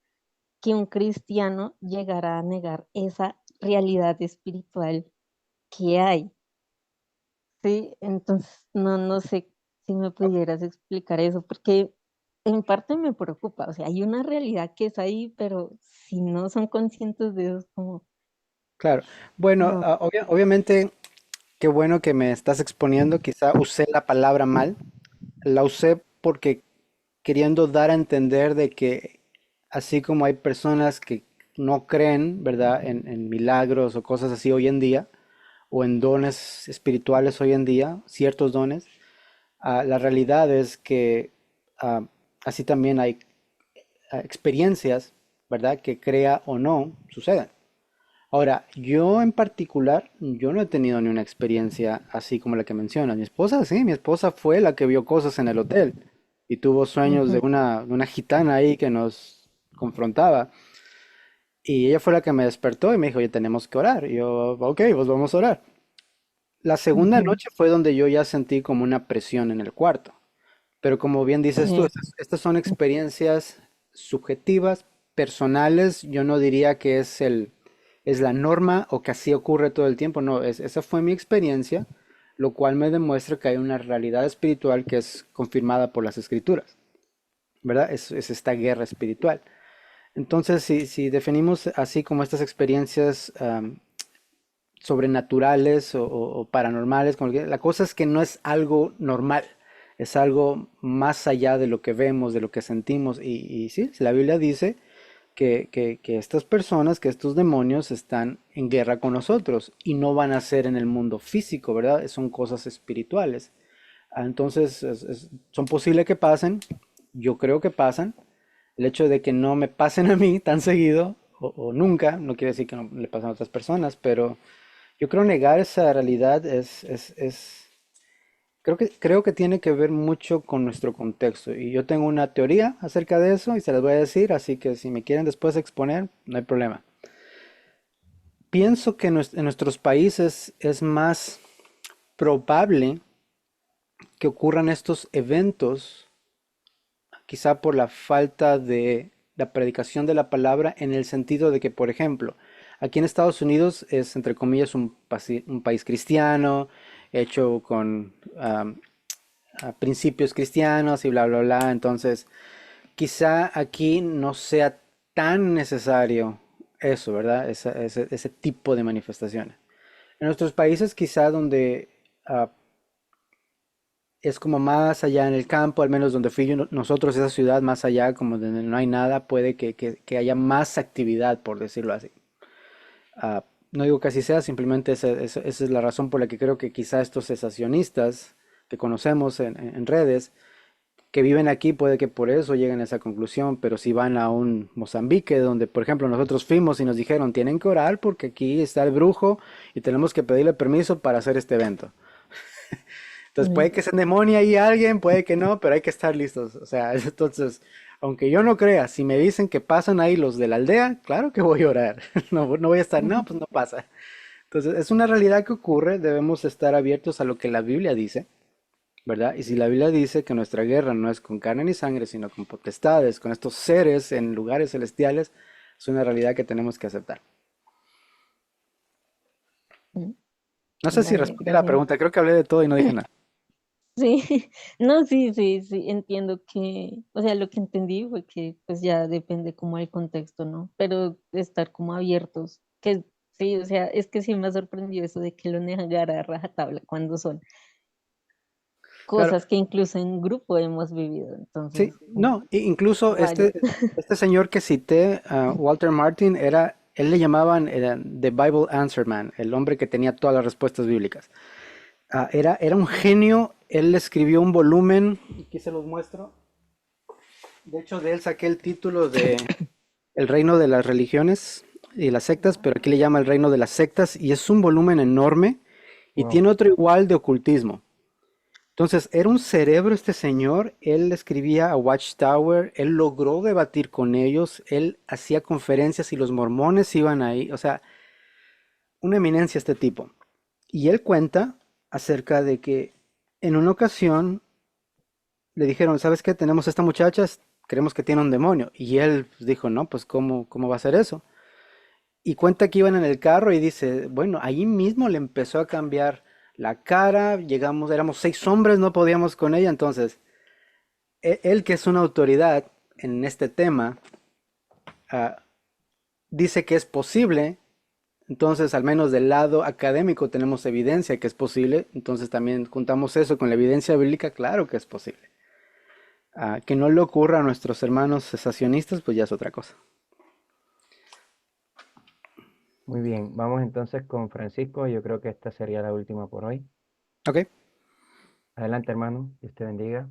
que un cristiano llegara a negar esa realidad espiritual que hay, ¿sí? Entonces, no sé si me pudieras explicar eso, porque en parte me preocupa, o sea, hay una realidad que es ahí, pero si no son conscientes de eso, es como, Claro. Bueno, no, obviamente, qué bueno que me estás exponiendo. Quizá usé la palabra mal. La usé porque queriendo dar a entender de que así como hay personas que no creen, ¿verdad?, en milagros o cosas así hoy en día, o en dones espirituales hoy en día, ciertos dones, la realidad es que ah, así también hay experiencias, ¿verdad?, que crea o no suceden. Ahora, yo en particular, yo no he tenido ni una experiencia así como la que mencionas. Mi esposa, sí, mi esposa fue la que vio cosas en el hotel y tuvo sueños de ujú, una gitana ahí que nos confrontaba. Y ella fue la que me despertó y me dijo, oye, tenemos que orar. Y yo, ok, pues vamos a orar. La segunda ujú, noche fue donde yo ya sentí como una presión en el cuarto. Pero como bien dices tú, sí, estas son experiencias subjetivas, personales. Yo no diría que es la norma o que así ocurre todo el tiempo. No, esa fue mi experiencia, lo cual me demuestra que hay una realidad espiritual que es confirmada por las escrituras, ¿verdad? Es esta guerra espiritual. Entonces, si definimos así como estas experiencias sobrenaturales o paranormales, la cosa es que no es algo normal, es algo más allá de lo que vemos, de lo que sentimos. Y sí, la Biblia dice que estas personas, que estos demonios están en guerra con nosotros y no van a ser en el mundo físico, ¿verdad? Son cosas espirituales. Entonces, son posibles que pasen, yo creo que pasan. El hecho de que no me pasen a mí tan seguido o nunca, no quiere decir que no le pasen a otras personas, pero yo creo negar esa realidad creo que tiene que ver mucho con nuestro contexto. Y yo tengo una teoría acerca de eso y se las voy a decir, así que si me quieren después exponer, no hay problema. Pienso que en nuestros países es más probable que ocurran estos eventos, quizá por la falta de la predicación de la palabra, en el sentido de que, por ejemplo, aquí en Estados Unidos es, entre comillas, un país cristiano, hecho con principios cristianos y bla, bla, bla. Entonces, quizá aquí no sea tan necesario eso, ¿verdad? Ese tipo de manifestaciones. En nuestros países, quizá donde es como más allá en el campo, al menos donde fui nosotros, esa ciudad más allá, como donde no hay nada, puede que haya más actividad, por decirlo así. No digo que así sea, simplemente esa es la razón por la que creo que quizá estos cesacionistas que conocemos en redes, que viven aquí, puede que por eso lleguen a esa conclusión, pero si van a un Mozambique, donde por ejemplo nosotros fuimos y nos dijeron, tienen que orar porque aquí está el brujo y tenemos que pedirle permiso para hacer este evento. Entonces mm, puede que se endemonie ahí alguien, puede que no, pero hay que estar listos. O sea, entonces, aunque yo no crea, si me dicen que pasan ahí los de la aldea, claro que voy a orar. No, no voy a estar, no, ujú, pues no pasa. Entonces, es una realidad que ocurre, debemos estar abiertos a lo que la Biblia dice, ¿verdad? Y si la Biblia dice que nuestra guerra no es con carne ni sangre, sino con potestades, con estos seres en lugares celestiales, es una realidad que tenemos que aceptar. mm, No sé si vale, respondí a la gracias. pregunta, creo que hablé de todo y no dije nada. Sí, no, sí, entiendo que, o sea, lo que entendí fue que pues ya depende como el contexto, ¿no? Pero estar como abiertos, que sí, o sea, es que sí me ha sorprendido eso de que lo negara a rajatabla cuando son Claro, cosas que incluso en grupo hemos vivido, sí, entonces, como, no, incluso rayos. este señor que cité, Walter Martin, él le llamaban The Bible Answer Man, el hombre que tenía todas las respuestas bíblicas. Era un genio, él escribió un volumen, aquí se los muestro, de hecho de él saqué el título de El reino de las religiones y las sectas, pero aquí le llama El reino de las sectas y es un volumen enorme y Wow. tiene otro igual de ocultismo. Entonces, era un cerebro este señor, él escribía a Watchtower, él logró debatir con ellos, él hacía conferencias y los mormones iban ahí, o sea, una eminencia este tipo. Y él cuenta acerca de que en una ocasión le dijeron, ¿sabes qué? Tenemos esta muchacha, creemos que tiene un demonio. Y él pues, dijo, no, pues ¿cómo va a ser eso? Y cuenta que iban en el carro y dice, bueno, ahí mismo le empezó a cambiar la cara, llegamos, éramos 6 hombres, no podíamos con ella, entonces, él que es una autoridad en este tema, ah, dice que es posible, entonces al menos del lado académico tenemos evidencia que es posible, entonces también juntamos eso con la evidencia bíblica, claro que es posible. Que no le ocurra a nuestros hermanos cesacionistas, pues ya es otra cosa. Muy bien, vamos entonces con Francisco. Yo creo que esta sería la última por hoy. Ok. Adelante, hermano. Dios te bendiga.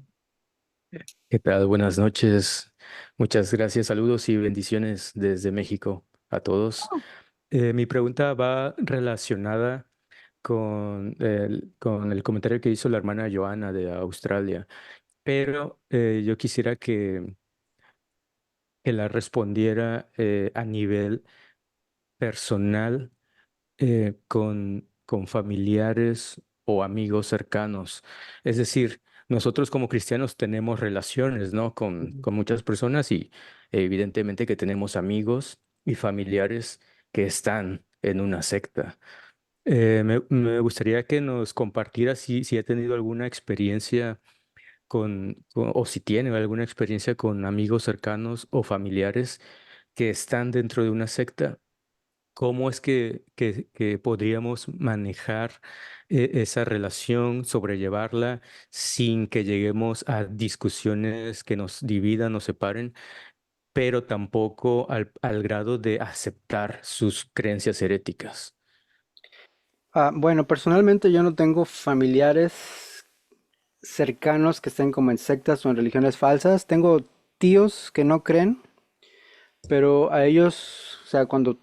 ¿Qué tal? Buenas noches. Muchas gracias, saludos y bendiciones desde México a todos. Mi pregunta va relacionada con el comentario que hizo la hermana Joana de Australia, pero yo quisiera que la respondiera a nivel personal con familiares o amigos cercanos. Es decir, nosotros como cristianos tenemos relaciones, ¿no? Con muchas personas y evidentemente que tenemos amigos y familiares que están en una secta. Me gustaría que nos compartiera si ha tenido alguna experiencia o si tiene alguna experiencia con amigos cercanos o familiares que están dentro de una secta. ¿Cómo es que podríamos manejar esa relación, sobrellevarla sin que lleguemos a discusiones que nos dividan o separen, pero tampoco al grado de aceptar sus creencias heréticas? Bueno, personalmente yo no tengo familiares cercanos que estén como en sectas o en religiones falsas. Tengo tíos que no creen, pero a ellos, o sea, cuando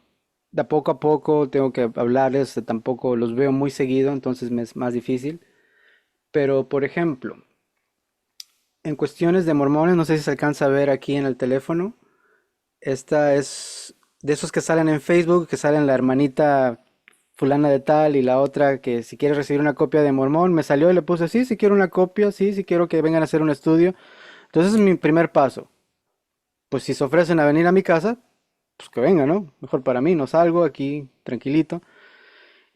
de poco a poco tengo que hablarles, tampoco los veo muy seguido, entonces me es más difícil. Pero, por ejemplo, en cuestiones de mormones, no sé si se alcanza a ver aquí en el teléfono, esta es de esos que salen en Facebook, que salen la hermanita fulana de tal y la otra que si quiere recibir una copia de Mormón, me salió y le puse sí, si quiero una copia, sí, si quiero que vengan a hacer un estudio. Entonces es mi primer paso. Pues si se ofrecen a venir a mi casa, pues que vengan, ¿no? Mejor para mí, no salgo aquí tranquilito.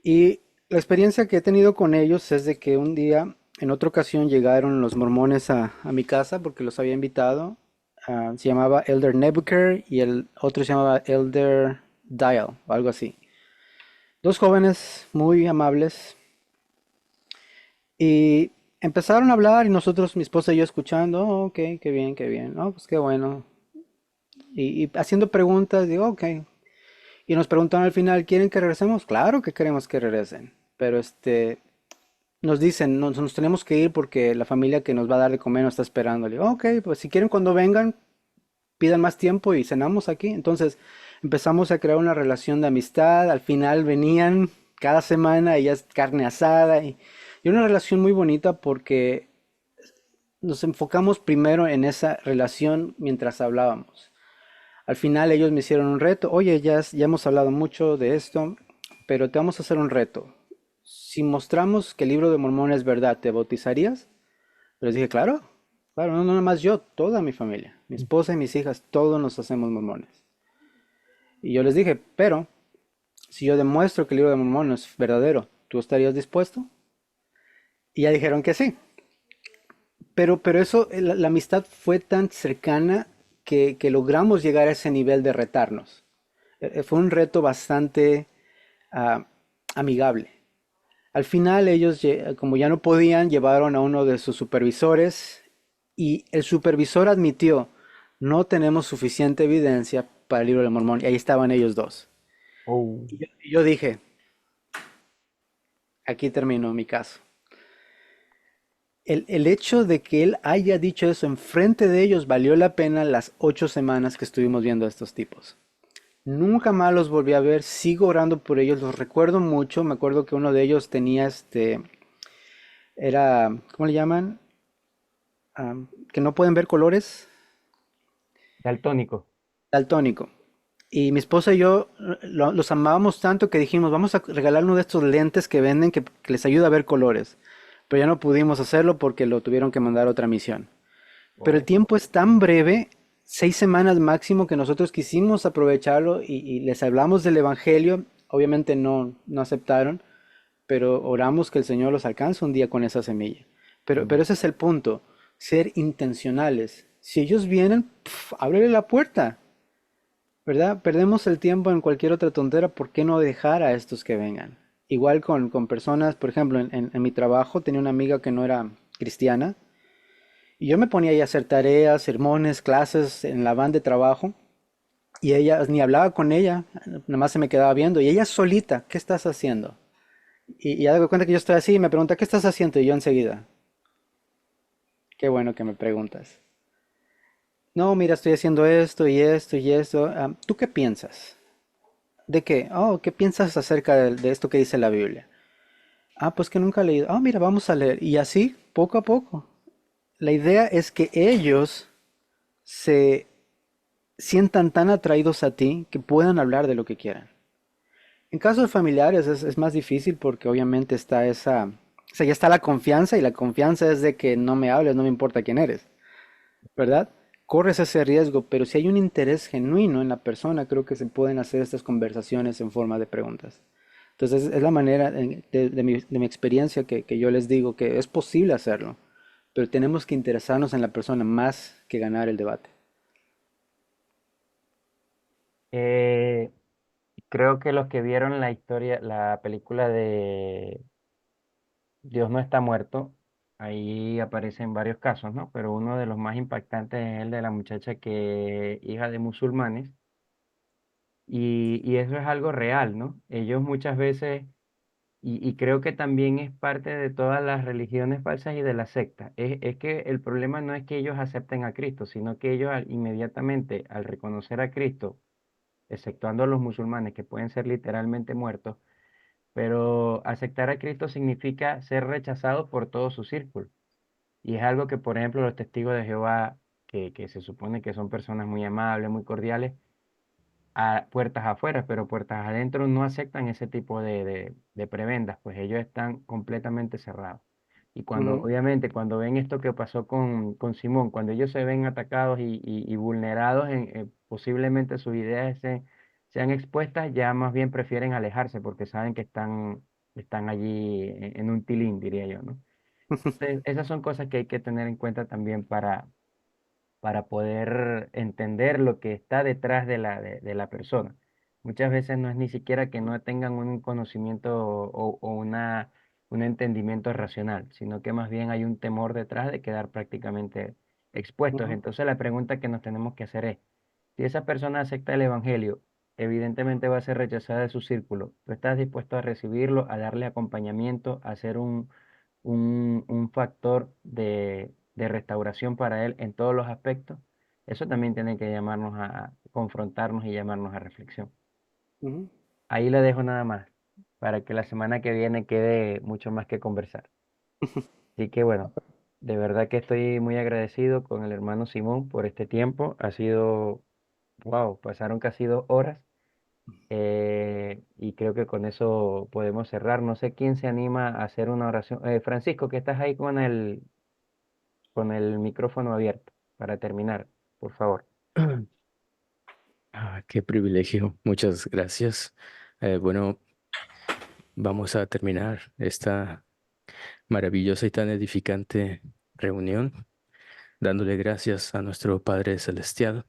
Y la experiencia que he tenido con ellos es de que un día, en otra ocasión, llegaron los mormones a mi casa porque los había invitado. Se llamaba Elder Nebuchadnezzar y el otro se llamaba Elder Dial o algo así. Dos jóvenes muy amables y empezaron a hablar y nosotros, mi esposa y yo escuchando, "Oh, ok, qué bien, no, pues qué bueno. Y haciendo preguntas, digo, ok. Y nos preguntaron al final, ¿quieren que regresemos? Claro que queremos que regresen, pero nos dicen, nos tenemos que ir porque la familia que nos va a dar de comer nos está esperando. Le digo, ok, pues si quieren cuando vengan, pidan más tiempo y cenamos aquí. Entonces empezamos a crear una relación de amistad. Al final venían cada semana, ella es carne asada y una relación muy bonita porque nos enfocamos primero en esa relación mientras hablábamos. Al final ellos me hicieron un reto. Oye, ya hemos hablado mucho de esto, pero te vamos a hacer un reto. Si mostramos que el libro de Mormón es verdad, ¿te bautizarías? Les dije, claro, claro, no nada más yo, toda mi familia, mi esposa y mis hijas, todos nos hacemos mormones. Y yo les dije, pero si yo demuestro que el libro de Mormón es verdadero, ¿tú estarías dispuesto? Y ya dijeron que sí. Pero eso, la amistad fue tan cercana que logramos llegar a ese nivel de retarnos. Fue un reto bastante ah, amigable. Al final ellos, como ya no podían, llevaron a uno de sus supervisores y el supervisor admitió, no tenemos suficiente evidencia para el libro de Mormón. Y ahí estaban ellos dos. Oh, Y yo dije, aquí terminó mi caso. El hecho de que él haya dicho eso enfrente de ellos valió la pena las 8 semanas que estuvimos viendo a estos tipos. Nunca más los volví a ver, sigo orando por ellos, los recuerdo mucho. Me acuerdo que uno de ellos tenía era, ¿cómo le llaman? Que no pueden ver colores, Daltónico. daltónico. Y mi esposa y yo los amábamos tanto que dijimos, vamos a regalar uno de estos lentes que venden que les ayuda a ver colores. Pero ya no pudimos hacerlo porque lo tuvieron que mandar a otra misión. Pero el Oh. tiempo es tan breve, 6 semanas máximo, que nosotros quisimos aprovecharlo y les hablamos del Evangelio. Obviamente no aceptaron, pero oramos que el Señor los alcance un día con esa semilla. Pero Mm. ese es el punto, ser intencionales. Si ellos vienen, ábrele la puerta, ¿verdad? Perdemos el tiempo en cualquier otra tontera, ¿por qué no dejar a estos que vengan? Igual con personas, por ejemplo, en mi trabajo tenía una amiga que no era cristiana y yo me ponía ahí a hacer tareas, sermones, clases en la van de trabajo y ella ni hablaba con ella, nada más se me quedaba viendo y ella solita, ¿qué estás haciendo? Y ya doy cuenta que yo estoy así y me pregunta, ¿qué estás haciendo? Y yo enseguida, qué bueno que me preguntas. No, mira, estoy haciendo esto y esto y esto. ¿Tú qué piensas? ¿De qué? Oh, ¿qué piensas acerca de esto que dice la Biblia? Ah, pues que nunca he leído. Ah, mira, vamos a leer. Y así, poco a poco. La idea es que ellos se sientan tan atraídos a ti que puedan hablar de lo que quieran. En casos de familiares es más difícil porque obviamente está o sea, ya está la confianza y la confianza es de que no me hables, no me importa quién eres, ¿verdad? Corres ese riesgo, pero si hay un interés genuino en la persona, creo que se pueden hacer estas conversaciones en forma de preguntas. Entonces es la manera de mi experiencia que yo les digo que es posible hacerlo, pero tenemos que interesarnos en la persona más que ganar el debate. Eh, Creo que los que vieron la historia, la película de Dios no está muerto, ahí aparecen varios casos, ¿no? Pero uno de los más impactantes es el de la muchacha que hija de musulmanes y eso es algo real, ¿no? Ellos muchas veces, y creo que también es parte de todas las religiones falsas y de la secta, es que el problema no es que ellos acepten a Cristo, sino que ellos inmediatamente al reconocer a Cristo, exceptuando a los musulmanes que pueden ser literalmente muertos, pero aceptar a Cristo significa ser rechazado por todo su círculo. Y es algo que, por ejemplo, los testigos de Jehová, que se supone que son personas muy amables, muy cordiales, a puertas afuera, pero puertas adentro no aceptan ese tipo de prebendas, pues ellos están completamente cerrados. Y cuando, Ujú, obviamente, cuando ven esto que pasó con Simón, cuando ellos se ven atacados y vulnerados, posiblemente sus ideas sean expuestas, ya más bien prefieren alejarse porque saben que están allí en un tilín, diría yo, ¿no? Entonces, esas son cosas que hay que tener en cuenta también para poder entender lo que está detrás de la persona. Muchas veces no es ni siquiera que no tengan un conocimiento o un entendimiento racional, sino que más bien hay un temor detrás de quedar prácticamente expuestos. ujú, Entonces la pregunta que nos tenemos que hacer es, si esa persona acepta el Evangelio, evidentemente va a ser rechazada de su círculo. ¿Tú estás dispuesto a recibirlo, a darle acompañamiento, a ser un factor de restauración para él en todos los aspectos? Eso también tiene que llamarnos a confrontarnos y llamarnos a reflexión. ujú. Ahí le dejo nada más, para que la semana que viene quede mucho más que conversar. Así que bueno, de verdad que estoy muy agradecido con el hermano Simón por este tiempo. Ha sido, wow, pasaron casi 2 horas. Y creo que con eso podemos cerrar. No sé quién se anima a hacer una oración. Francisco, que estás ahí con el micrófono abierto para terminar, por favor. Qué privilegio. Muchas gracias. Bueno, vamos a terminar esta maravillosa y tan edificante reunión, dándole gracias a nuestro Padre Celestial.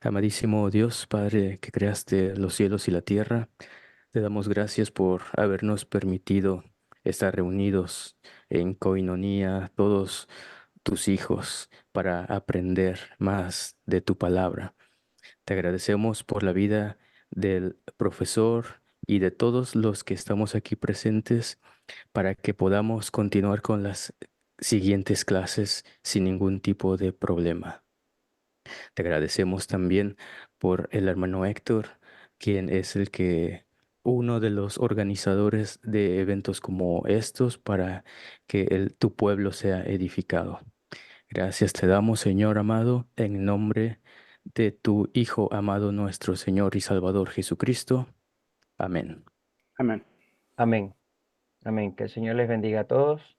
Amadísimo Dios, Padre que creaste los cielos y la tierra, te damos gracias por habernos permitido estar reunidos en coinonía, todos tus hijos, para aprender más de tu palabra. Te agradecemos por la vida del profesor y de todos los que estamos aquí presentes para que podamos continuar con las siguientes clases sin ningún tipo de problema. Te agradecemos también por el hermano Héctor, quien es el que uno de los organizadores de eventos como estos para que tu pueblo sea edificado. Gracias te damos, Señor amado, en nombre de tu Hijo amado, nuestro Señor y Salvador Jesucristo. Amén. Amén. Amén. Amén. Que el Señor les bendiga a todos.